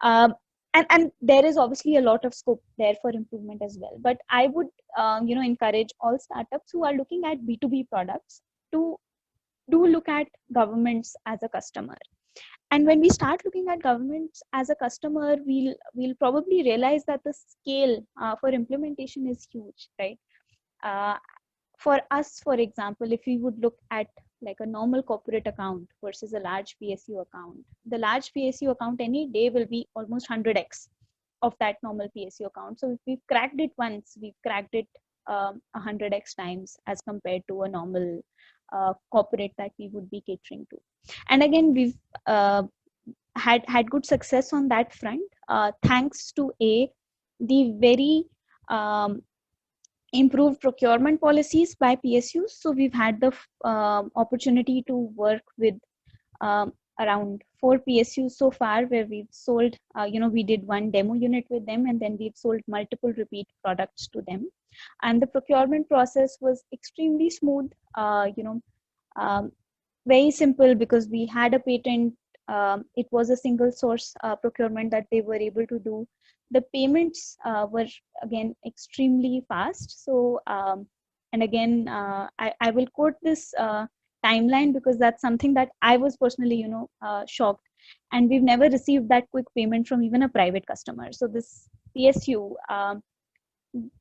and there is obviously a lot of scope there for improvement as well. But I would encourage all startups who are looking at B2B products to do look at governments as a customer. And when we start looking at governments as a customer, we'll probably realize that the scale for implementation is huge, right? for us, for example, if we would look at like a normal corporate account versus a large PSU account, the large PSU account any day will be almost 100x of that normal PSU account. So if we've cracked it once, we've cracked it 100x times as compared to a normal corporate that we would be catering to. And again, we've had good success on that front, thanks to the very improved procurement policies by PSUs. So we've had the opportunity to work with around 4 PSUs so far, where we've sold, we did one demo unit with them, and then we've sold multiple repeat products to them. And the procurement process was extremely smooth, very simple, because we had a patent. It was a single source procurement that they were able to do. The payments were again extremely fast. So, and again, I will quote this timeline because that's something that I was personally, shocked. And we've never received that quick payment from even a private customer. So this PSU,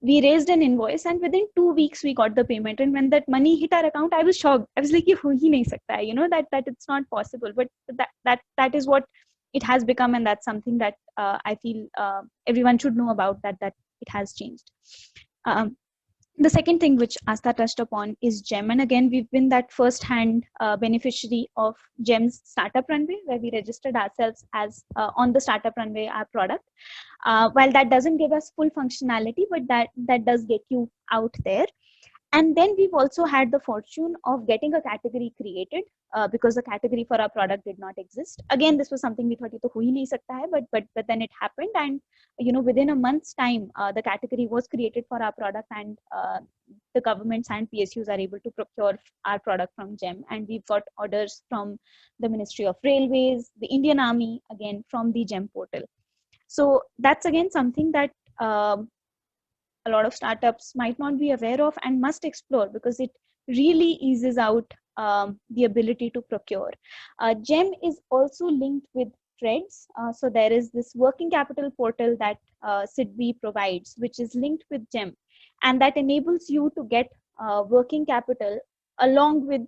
we raised an invoice, and within 2 weeks we got the payment. And when that money hit our account, I was shocked. I was like, "Ye ho hi nahi sakta hai," that it's not possible. But that is what it has become, and that's something that I feel everyone should know about, that it has changed. The second thing which Astha touched upon is GEM. And again, we've been that first-hand beneficiary of GEM's Startup Runway, where we registered ourselves as on the Startup Runway, our product. While that doesn't give us full functionality, but that does get you out there. And then we've also had the fortune of getting a category created because the category for our product did not exist. Again, this was something we thought it ho hi nahi sakta hai, but then it happened. And within a month's time, the category was created for our product, and the governments and PSUs are able to procure our product from GEM. And we've got orders from the Ministry of Railways, the Indian Army, again from the GEM portal. So that's again something that a lot of startups might not be aware of and must explore, because it really eases out the ability to procure. GEM is also linked with TReDS. So there is this working capital portal that SIDBI provides, which is linked with GEM, and that enables you to get working capital along with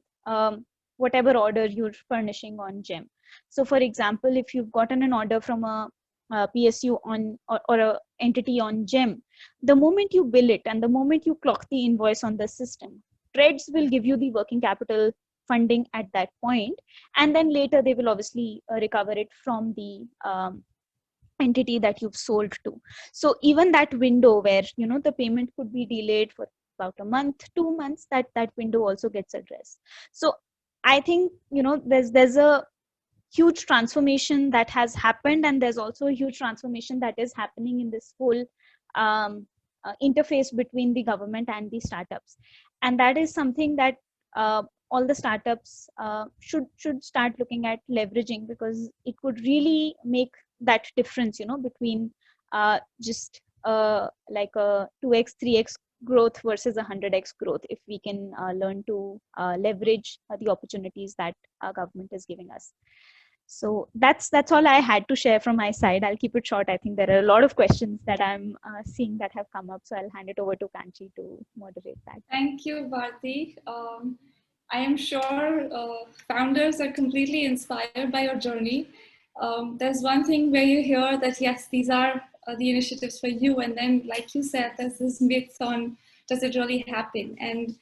whatever order you're furnishing on GEM. So for example, if you've gotten an order from a PSU on or a entity on GEM, the moment you bill it and the moment you clock the invoice on the system, TReDS will give you the working capital funding at that point, and then later they will obviously recover it from the entity that you've sold to. So even that window where the payment could be delayed for about a month, 2 months, that window also gets addressed. So I think there's a huge transformation that has happened, and there's also a huge transformation that is happening in this whole interface between the government and the startups. And that is something that all the startups should start looking at leveraging, because it could really make that difference between just like a 2x 3x growth versus 100x growth, if we can learn to leverage the opportunities that our government is giving us. So that's all I had to share from my side. I'll keep it short. I think there are a lot of questions that I'm seeing that have come up, so I'll hand it over to Kanchi to moderate that. Thank you, Bharti. I am sure founders are completely inspired by your journey. There's one thing where you hear that, yes, these are the initiatives for you. And then, like you said, there's this myth on, does it really happen? And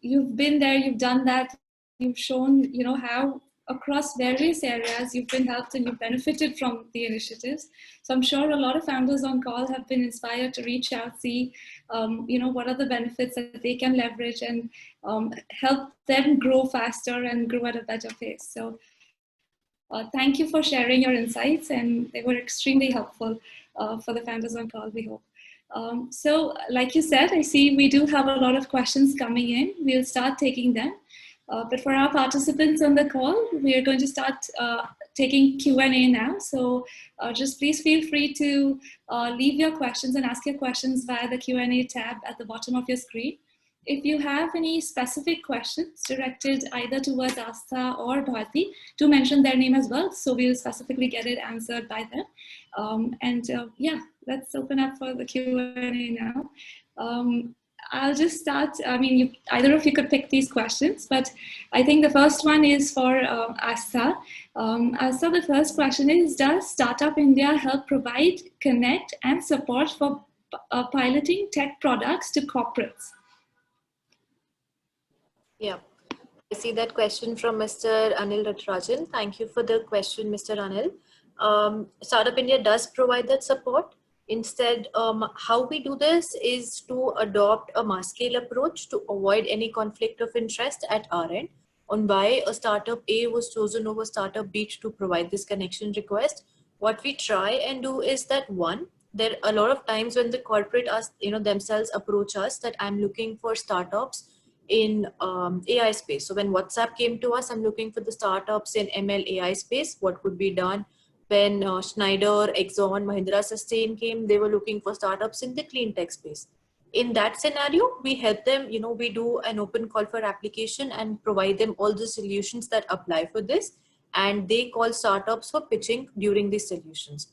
you've been there, you've done that, you've shown, how across various areas you've been helped and you've benefited from the initiatives. So I'm sure a lot of founders on call have been inspired to reach out, see, what are the benefits that they can leverage, and help them grow faster and grow at a better pace. So thank you for sharing your insights, and they were extremely helpful for the founders on call, we hope. So like you said, I see we do have a lot of questions coming in. We'll start taking them. But for our participants on the call, we are going to start taking Q&A now. So just please feel free to leave your questions and ask your questions via the Q&A tab at the bottom of your screen. If you have any specific questions directed either towards Astha or Bharti, do mention their name as well, so we'll specifically get it answered by them. Yeah, let's open up for the Q&A now. I'll just start. I mean, either of you could pick these questions, but I think the first one is for Asta. Asta, the first question is, does Startup India help provide, connect, and support for piloting tech products to corporates? Yeah, I see that question from Mr. Anil Rattrajan. Thank you for the question, Mr. Anil. Startup India does provide that support. Instead, how we do this is to adopt a mass scale approach to avoid any conflict of interest at our end on why a startup A was chosen over startup B to provide this connection request. What we try and do is that one, there are a lot of times when the corporate themselves approach us that I'm looking for startups in AI space. So when WhatsApp came to us, I'm looking for the startups in ML AI space. What could be done? When Schneider, Exxon, Mahindra Sustain came, they were looking for startups in the clean tech space. In that scenario, we help them, we do an open call for application and provide them all the solutions that apply for this. And they call startups for pitching during these solutions.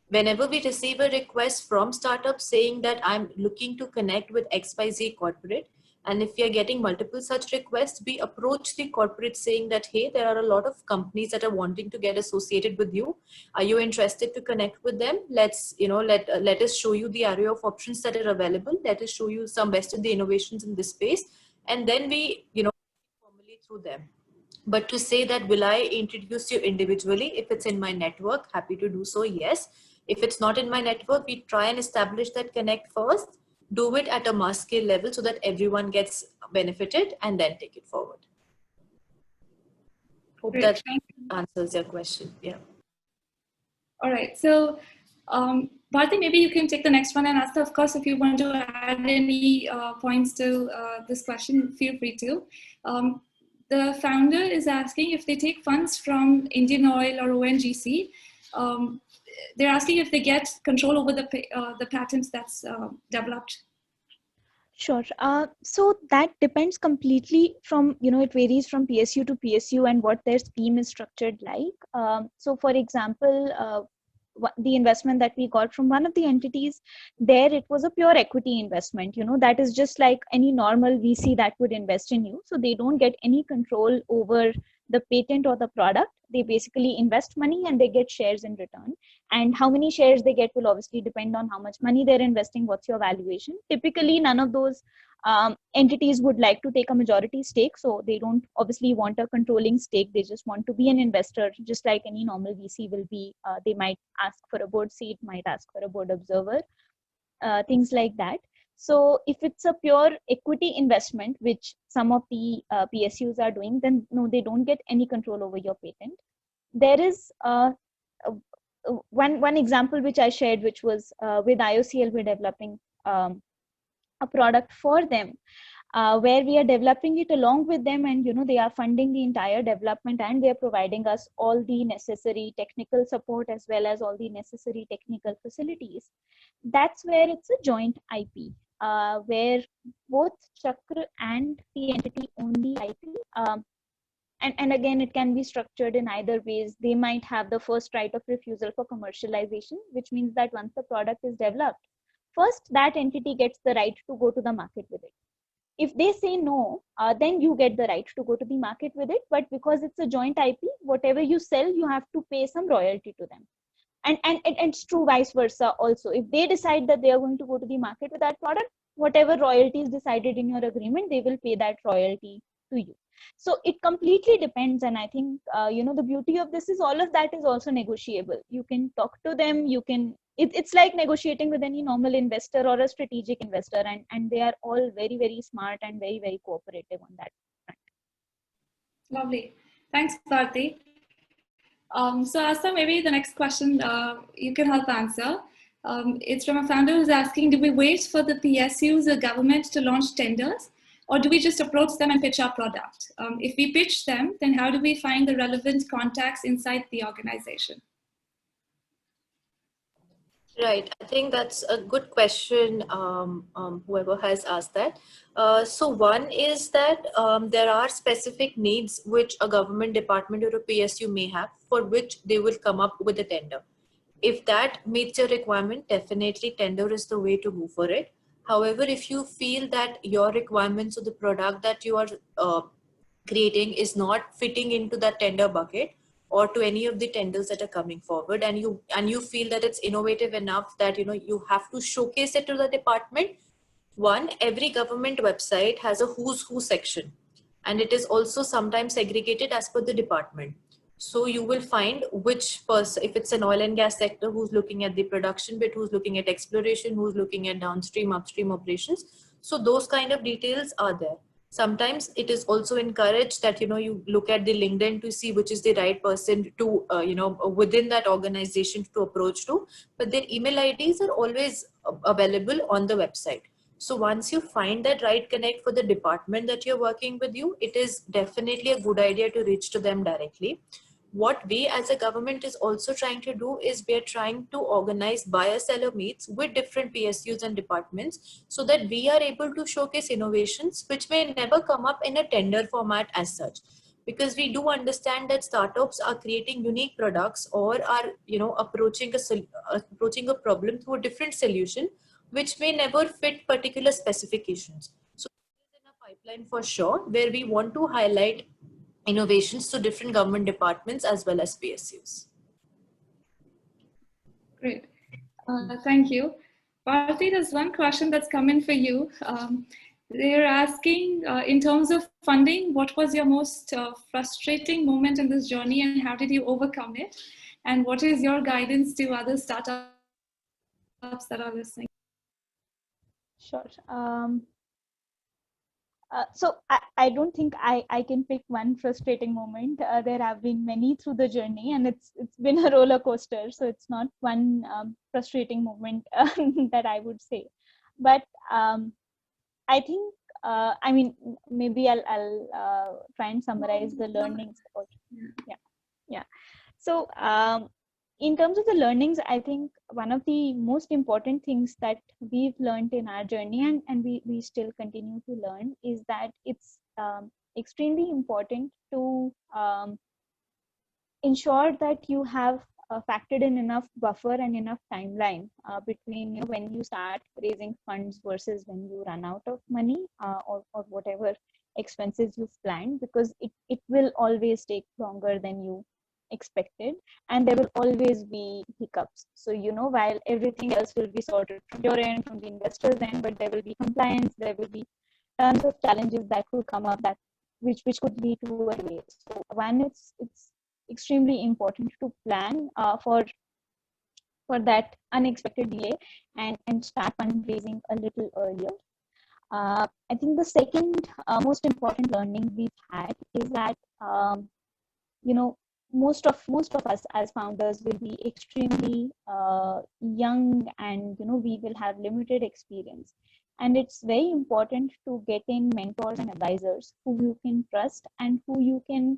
Whenever we receive a request from startups saying that I'm looking to connect with XYZ corporate, and if we are getting multiple such requests, we approach the corporate saying that, hey, there are a lot of companies that are wanting to get associated with you. Are you interested to connect with them? Let's, let us show you the array of options that are available. Let us show you some best of the innovations in this space. And then we, formally through them. But to say that, will I introduce you individually? If it's in my network, happy to do so, yes. If it's not in my network, we try and establish that connect first. Do it at a mass scale level so that everyone gets benefited and then take it forward. Hope Great, that answers your question. Yeah. All right. So, Bharti, maybe you can take the next one, and Asta, of course, if you want to add any points to this question, feel free to. The founder is asking if they take funds from Indian Oil or ONGC. They're asking if they get control over the patents that's developed. Sure. So that depends completely from, it varies from PSU to PSU and what their scheme is structured like. So for example, the investment that we got from one of the entities, there it was a pure equity investment, that is just like any normal VC that would invest in you. So they don't get any control over the patent or the product. They basically invest money and they get shares in return. And how many shares they get will obviously depend on how much money they're investing, what's your valuation. Typically, none of those entities would like to take a majority stake. So they don't obviously want a controlling stake. They just want to be an investor, just like any normal VC will be. They might ask for a board seat, might ask for a board observer, things like that. So if it's a pure equity investment, which some of the PSUs are doing, then no, they don't get any control over your patent. There is one example which I shared, which was with IOCL, we're developing a product for them, where we are developing it along with them, and they are funding the entire development, and they are providing us all the necessary technical support as well as all the necessary technical facilities. That's where it's a joint IP, where both Chakra and the entity own the IP. And again, it can be structured in either ways. They might have the first right of refusal for commercialization, which means that once the product is developed, first that entity gets the right to go to the market with it. If they say no, then you get the right to go to the market with it. But because it's a joint IP, whatever you sell, you have to pay some royalty to them. And it's true vice versa also. If they decide that they are going to go to the market with that product, whatever royalty is decided in your agreement, they will pay that royalty to you. So it completely depends. And I think, the beauty of this is all of that is also negotiable. You can talk to them, it's like negotiating with any normal investor or a strategic investor, and they are all very, very smart and very, very cooperative on that front. Lovely. Thanks, Bharti. So Asta, maybe the next question you can help answer. It's from a founder who's asking, do we wait for the PSUs or government to launch tenders, or do we just approach them and pitch our product? If we pitch them, then how do we find the relevant contacts inside the organization? Right. I think that's a good question, whoever has asked that. So one is that there are specific needs which a government department or a PSU may have, for which they will come up with a tender. If that meets your requirement, definitely tender is the way to go for it. However, if you feel that your requirements or the product that you are creating is not fitting into that tender bucket or to any of the tenders that are coming forward, and you feel that it's innovative enough that you have to showcase it to the department. One, every government website has a who's who section, and it is also sometimes segregated as per the department. So you will find which person, if it's an oil and gas sector, who's looking at the production bit, who's looking at exploration, who's looking at downstream, upstream operations. So those kind of details are there. Sometimes it is also encouraged that you look at the LinkedIn to see which is the right person to within that organization to approach to, but their email IDs are always available on the website. So once you find that right connect for the department that you're working with you, it is definitely a good idea to reach to them directly. What we as a government is also trying to do is we are trying to organize buyer-seller meets with different PSUs and departments so that we are able to showcase innovations which may never come up in a tender format as such. Because we do understand that startups are creating unique products or are approaching a problem through a different solution which may never fit particular specifications. So this is in a pipeline for sure, where we want to highlight innovations to different government departments as well as PSUs. Great. Thank you. Bharti, there's one question that's come in for you. They're asking, in terms of funding, what was your most frustrating moment in this journey and how did you overcome it? And what is your guidance to other startups that are listening? Sure. So I don't think I can pick one frustrating moment. There have been many through the journey, and it's been a roller coaster. So it's not one frustrating moment that I would say. But I think I mean maybe I'll try and summarize the learnings. Yeah. So in terms of the learnings, I think one of the most important things that we've learned in our journey and we still continue to learn is that it's extremely important to ensure that you have factored in enough buffer and enough timeline between when you start raising funds versus when you run out of money or whatever expenses you've planned, because it will always take longer than you expected, and there will always be hiccups. So while everything else will be sorted from your end, from the investors end, but there will be compliance, there will be tons of challenges that will come up that which could lead to a delay. So one, it's extremely important to plan for that unexpected delay and start fundraising a little earlier. I think the second most important learning we've had is that most of us as founders will be extremely young, and we will have limited experience, and it's very important to get in mentors and advisors who you can trust and who you can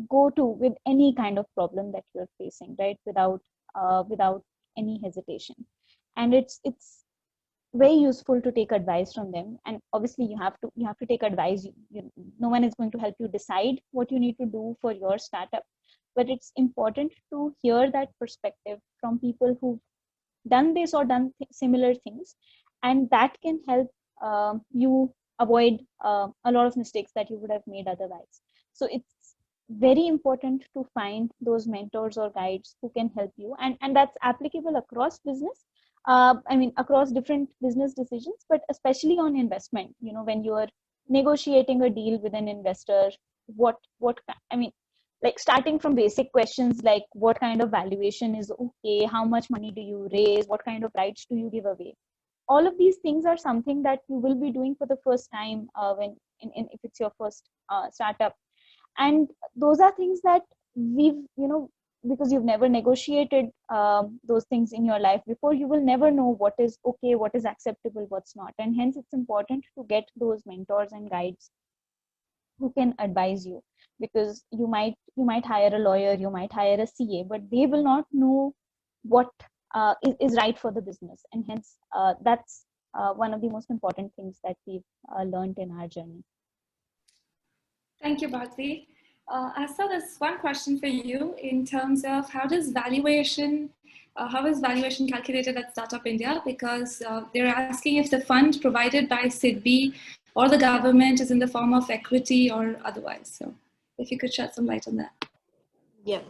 go to with any kind of problem that you're facing, right, without any hesitation. And it's very useful to take advice from them, and obviously you have to take advice. No one is going to help you decide what you need to do for your startup, but it's important to hear that perspective from people who've done this or done similar things, and that can help you avoid a lot of mistakes that you would have made otherwise. So it's very important to find those mentors or guides who can help you, and that's applicable across business. Across different business decisions, but especially on investment. When you are negotiating a deal with an investor, like starting from basic questions like what kind of valuation is okay, how much money do you raise, what kind of rights do you give away. All of these things are something that you will be doing for the first time if it's your first startup, and those are things that we've because you've never negotiated those things in your life before, you will never know what is okay, what is acceptable, what's not. And hence it's important to get those mentors and guides who can advise you, because you might hire a lawyer, you might hire a CA, but they will not know what is right for the business. And hence that's one of the most important things that we've learned in our journey. Thank you, Bharti. Asa, there's one question for you in terms of how is valuation calculated at Startup India? Because they're asking if the fund provided by SIDBI or the government is in the form of equity or otherwise. So if you could shed some light on that. Yeah.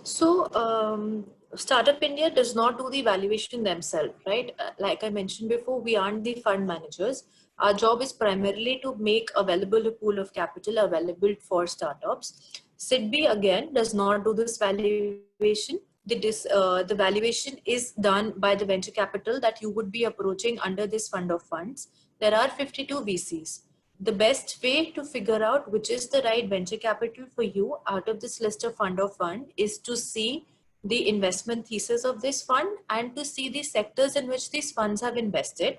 So Startup India does not do the valuation themselves, right? Like I mentioned before, we aren't the fund managers. Our job is primarily to make available a pool of capital available for startups. SIDBI again does not do this valuation. The valuation is done by the venture capital that you would be approaching under this fund of funds. There are 52 VCs. The best way to figure out which is the right venture capital for you out of this list of fund of fund is to see the investment thesis of this fund and to see the sectors in which these funds have invested.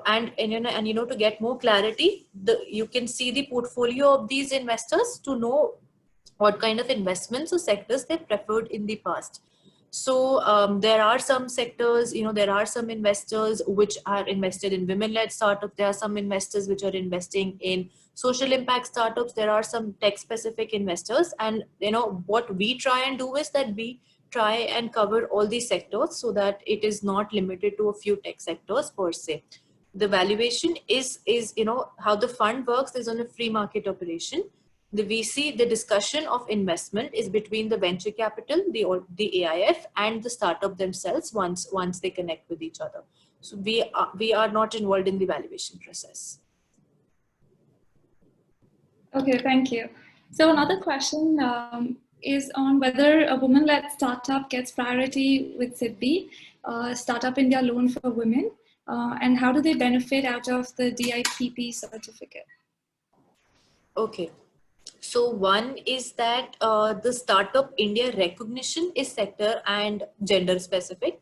And to get more clarity, you can see the portfolio of these investors to know what kind of investments or sectors they preferred in the past. So there are some sectors, there are some investors which are invested in women-led startups. There are some investors which are investing in social impact startups. There are some tech-specific investors. And, what we try and do is that we try and cover all these sectors so that it is not limited to a few tech sectors per se. The valuation is how the fund works is on a free market operation. The VC, the discussion of investment is between the venture capital, the AIF, and the startup themselves once they connect with each other. So we are not involved in the valuation process. Okay, thank you. So another question is on whether a woman-led startup gets priority with SIDBI, Startup India Loan for Women, and how do they benefit out of the DIPP certificate? Okay. So one is that the Startup India recognition is sector and gender specific,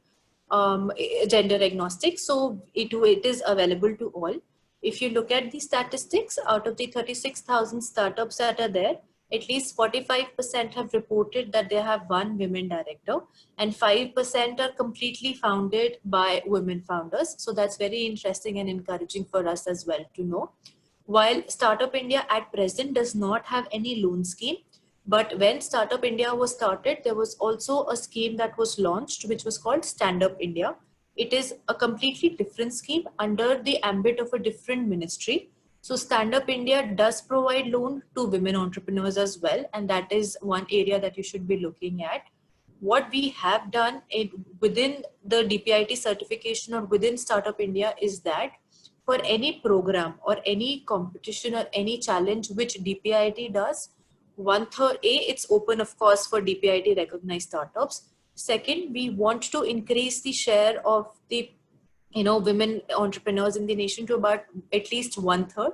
gender agnostic. So it is available to all. If you look at the statistics, out of the 36,000 startups that are there, at least 45% have reported that they have one women director and 5% are completely founded by women founders. So that's very interesting and encouraging for us as well to know. While Startup India at present does not have any loan scheme, but when Startup India was started, there was also a scheme that was launched, which was called Stand Up India. It is a completely different scheme under the ambit of a different ministry. So Stand Up India does provide loan to women entrepreneurs as well. And that is one area that you should be looking at. What we have done within the DPIT certification or within Startup India is that for any program or any competition or any challenge which DPIT does, 1/3, it's open, of course, for DPIT recognized startups. Second, we want to increase the share of the women entrepreneurs in the nation to about at least 1/3.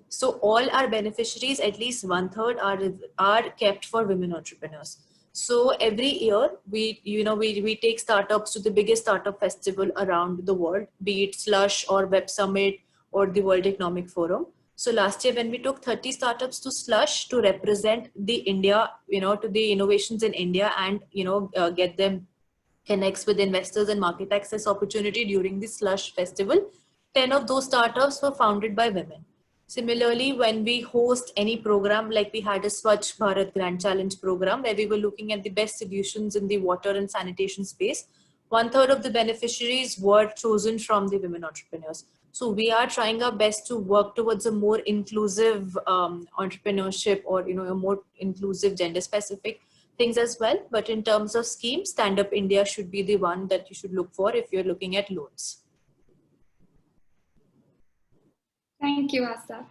So all our beneficiaries, at least 1/3 are kept for women entrepreneurs. So every year we take startups to the biggest startup festival around the world, be it Slush or Web Summit or the World Economic Forum. So last year when we took 30 startups to Slush to represent the India, to the innovations in India and, get them connects with investors and market access opportunity during the Slush festival, 10 of those startups were founded by women. Similarly, when we host any program, like we had a Swachh Bharat Grand Challenge program, where we were looking at the best solutions in the water and sanitation space, 1/3 of the beneficiaries were chosen from the women entrepreneurs. So we are trying our best to work towards a more inclusive entrepreneurship or, a more inclusive gender specific things as well. But in terms of schemes, Stand Up India should be the one that you should look for if you're looking at loans. Thank you, Asa.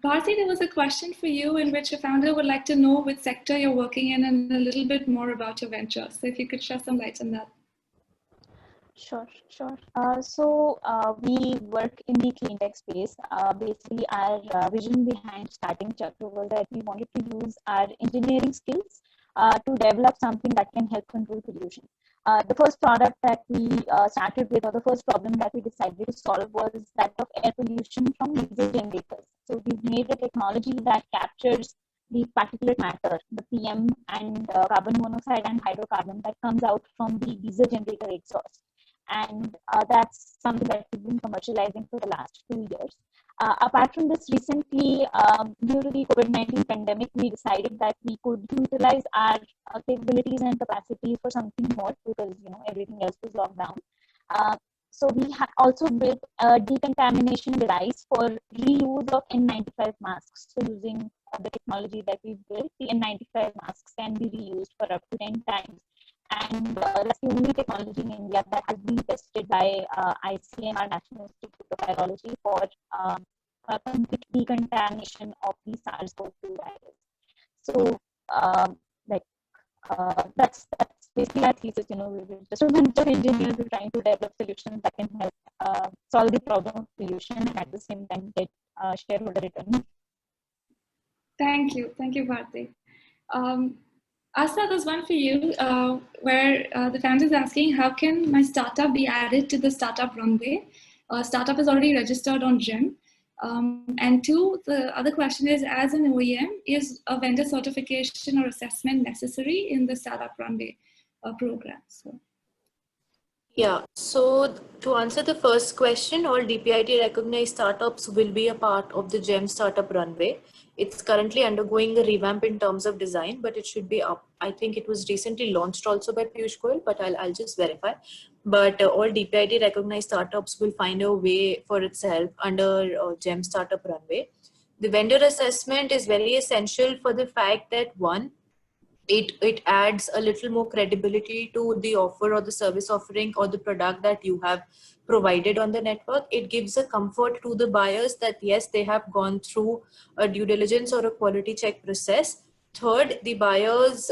Bharti, there was a question for you in which a founder would like to know which sector you're working in and a little bit more about your venture. So if you could shed some light on that. Sure. So we work in the clean tech space. Basically, our vision behind starting Chakra was that we wanted to use our engineering skills to develop something that can help control pollution. The first product that we started with, or the first problem that we decided to solve, was that of air pollution from diesel generators. So we've made a technology that captures the particulate matter, the PM and carbon monoxide and hydrocarbon that comes out from the diesel generator exhaust. And that's something that we've been commercializing for the last 2 years. Apart from this, recently, due to the COVID-19 pandemic, we decided that we could utilize our capabilities and capacity for something more because everything else was locked down. So we also built a decontamination device for reuse of N95 masks. So using the technology that we built, the N95 masks can be reused for up to 10 times. And that's the only technology in India that has been tested by ICMR, National Institute of Virology, for complete decontamination of the SARS-CoV-2 virus. So, like, that's basically our thesis. We're just a bunch of engineers who are trying to develop solutions that can help solve the problem of pollution and at the same time get shareholder return. Thank you, Bharti. Asta, there's one for you where the founder is asking, how can my startup be added to the startup runway? Startup is already registered on GEM. And two, the other question is, as an OEM, is a vendor certification or assessment necessary in the startup runway program? Yeah, so to answer the first question, all DPIT recognized startups will be a part of the GEM startup runway. It's currently undergoing a revamp in terms of design, but it should be up. I think it was recently launched also by Piyush Goyal, but I'll just verify. But all DPIT recognized startups will find a way for itself under GEM startup runway. The vendor assessment is very essential for the fact that one, it adds a little more credibility to the offer or the service offering or the product that you have provided on the network. It gives a comfort to the buyers that yes, they have gone through a due diligence or a quality check process. Third, the buyers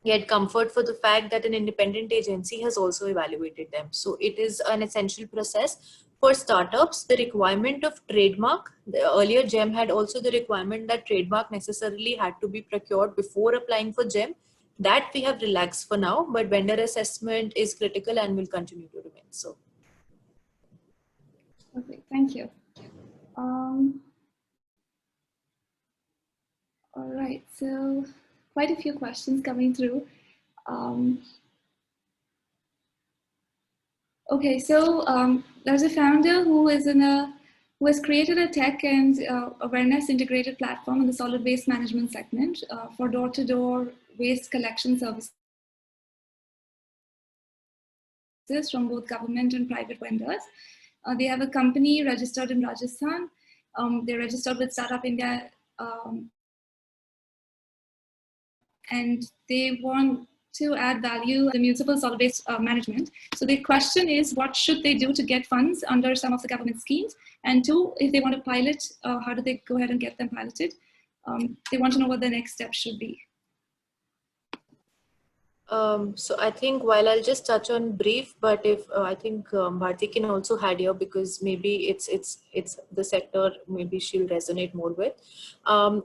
get comfort for the fact that an independent agency has also evaluated them. So it is an essential process. For startups, the requirement of trademark, the earlier GEM had also the requirement that trademark necessarily had to be procured before applying for GEM. That we have relaxed for now, but vendor assessment is critical and will continue to remain so. Okay, thank you. All right, so quite a few questions coming through. Okay, so there's a founder who has created a tech and awareness integrated platform in the solid waste management segment for door-to-door waste collection services from both government and private vendors. They have a company registered in Rajasthan. They're registered with Startup India, and they want to add value to the municipal solid waste management. So the question is, what should they do to get funds under some of the government schemes? And two, if they want to pilot, how do they go ahead and get them piloted? They want to know what the next step should be. So I think while I'll just touch on brief, but if I think Bharti can also add here because maybe it's the sector maybe she'll resonate more with.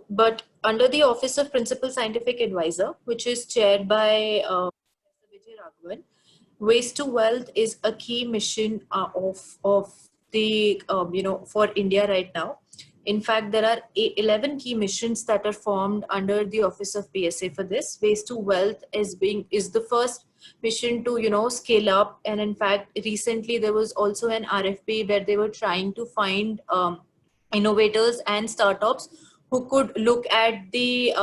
But under the Office of Principal Scientific Advisor, which is chaired by Vijay Raghavan, Waste to Wealth is a key mission of the for India right now. In fact, there are 11 key missions that are formed under the Office of PSA for this. Waste to Wealth is the first mission to scale up, and in fact, recently there was also an RFP where they were trying to find innovators and startups who could look at the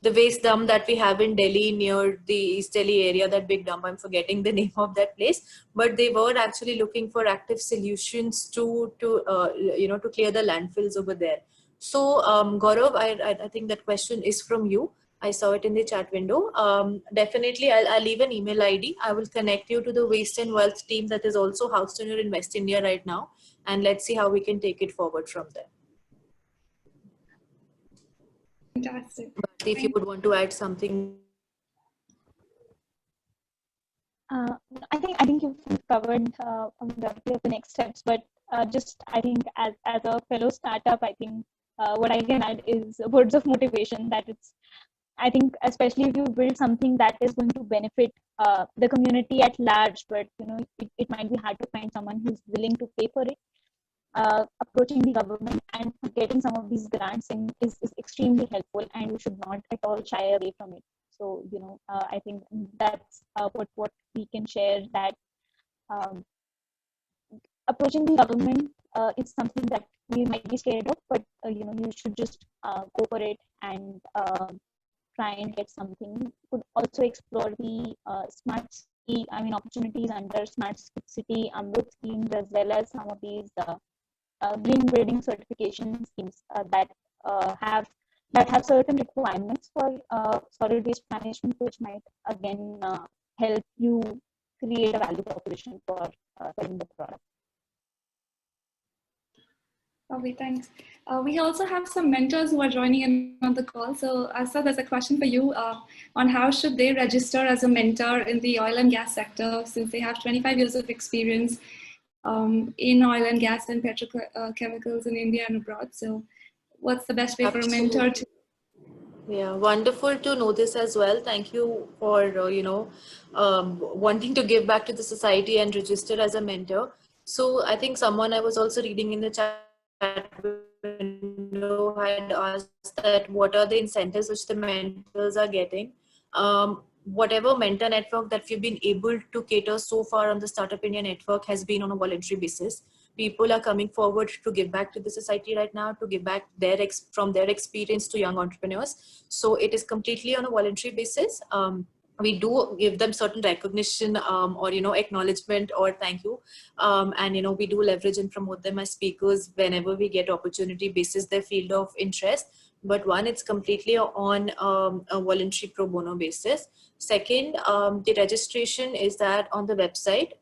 the waste dump that we have in Delhi near the East Delhi area, that big dump, I'm forgetting the name of that place, but they were actually looking for active solutions to clear the landfills over there. So Gaurav, I think that question is from you. I saw it in the chat window. Definitely, I'll leave an email ID. I will connect you to the Waste and Wealth team that is also housed in your Invest India right now. And let's see how we can take it forward from there. Fantastic. If you would want to add something. I think you've covered the next steps, but just I think as a fellow startup, I think what I can add is words of motivation. That I think especially if you build something that is going to benefit the community at large, but it might be hard to find someone who's willing to pay for it. Approaching the government and getting some of these grants is extremely helpful, and we should not at all shy away from it. So I think that's what we can share, that approaching the government is something that we might be scared of, but you should just go for it and try and get something. You could also explore the smart city, opportunities under smart city Amrut schemes, as well as some of these green building certification schemes that have certain requirements for solid waste management, which might again help you create a value proposition for selling the product. Okay, thanks. We also have some mentors who are joining in on the call. So Asa, there's a question for you on how should they register as a mentor in the oil and gas sector, since they have 25 years of experience in oil and gas and petrochemicals in India and abroad. So what's the best way for a mentor to? Yeah, wonderful to know this as well. Thank you for, wanting to give back to the society and register as a mentor. So I think someone I was also reading in the chat window had asked that what are the incentives which the mentors are getting. Whatever mentor network that we've been able to cater so far on the Startup India network has been on a voluntary basis. People are coming forward to give back to the society right now, to give back from their experience to young entrepreneurs. So it is completely on a voluntary basis. We do give them certain recognition or acknowledgement or thank you, and we do leverage and promote them as speakers whenever we get opportunity basis their field of interest. But one, it's completely on a voluntary pro bono basis. Second, the registration is that on the website,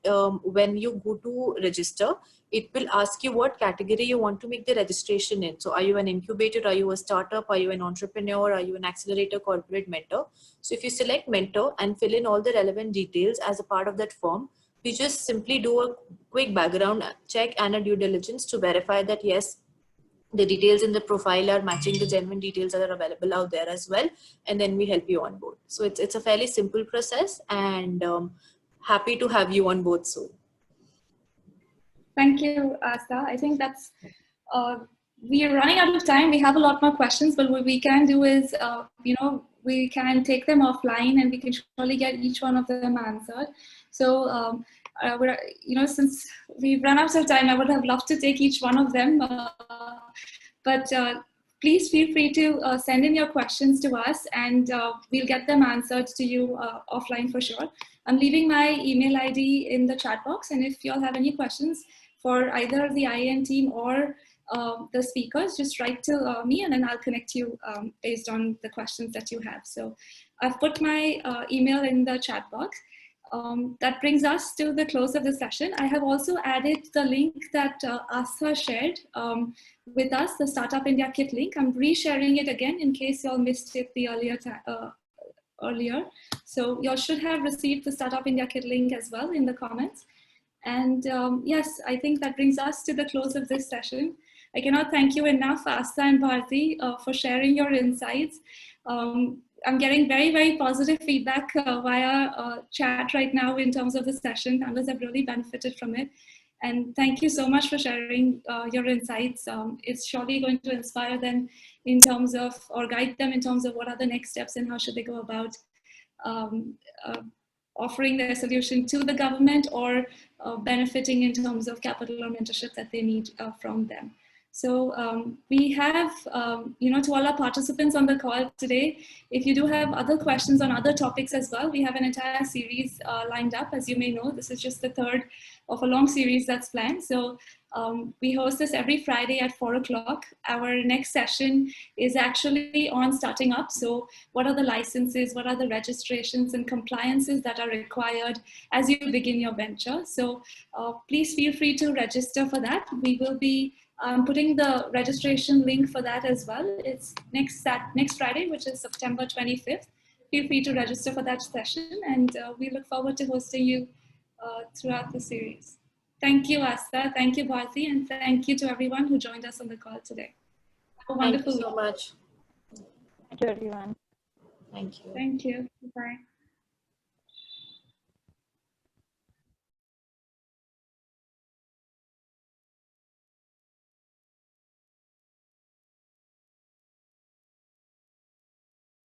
when you go to register, it will ask you what category you want to make the registration in. So are you an incubator? Are you a startup? Are you an entrepreneur? Are you an accelerator, corporate, mentor? So if you select mentor and fill in all the relevant details as a part of that form, we just simply do a quick background check and a due diligence to verify that yes, the details in the profile are matching the genuine details that are available out there as well. And then we help you on board. So it's a fairly simple process, and happy to have you on board soon. Thank you, Asa. I think that's, we are running out of time. We have a lot more questions, but what we can do is, we can take them offline and we can surely get each one of them answered. So, since we've run out of time, I would have loved to take each one of them. But please feel free to send in your questions to us, and we'll get them answered to you offline for sure. I'm leaving my email ID in the chat box, and if you all have any questions for either the IAN team or the speakers, just write to me and then I'll connect you based on the questions that you have. So I've put my email in the chat box. That brings us to the close of the session. I have also added the link that Asa shared with us, the Startup India Kit link. I'm resharing it again in case you all missed it the earlier. So you all should have received the Startup India Kit link as well in the comments. And yes, I think that brings us to the close of this session. I cannot thank you enough, Asa and Bharti, for sharing your insights. I'm getting very, very positive feedback via chat right now in terms of the session. Others have really benefited from it. And thank you so much for sharing your insights. It's surely going to inspire them in terms of, or guide them in terms of what are the next steps and how should they go about offering their solution to the government or benefiting in terms of capital or mentorship that they need from them. So we have, to all our participants on the call today, if you do have other questions on other topics as well, we have an entire series lined up. As you may know, this is just the third of a long series that's planned. So we host this every Friday at 4 o'clock. Our next session is actually on starting up. So what are the licenses, what are the registrations and compliances that are required as you begin your venture? So please feel free to register for that. We will be putting the registration link for that as well. It's next Friday, which is September 25th. Feel free to register for that session, and we look forward to hosting you throughout the series. Thank you, Asa. Thank you, Bharti, and thank you to everyone who joined us on the call today. Have a wonderful Thank you so much. Thank you, everyone. Thank you. Thank you. Bye.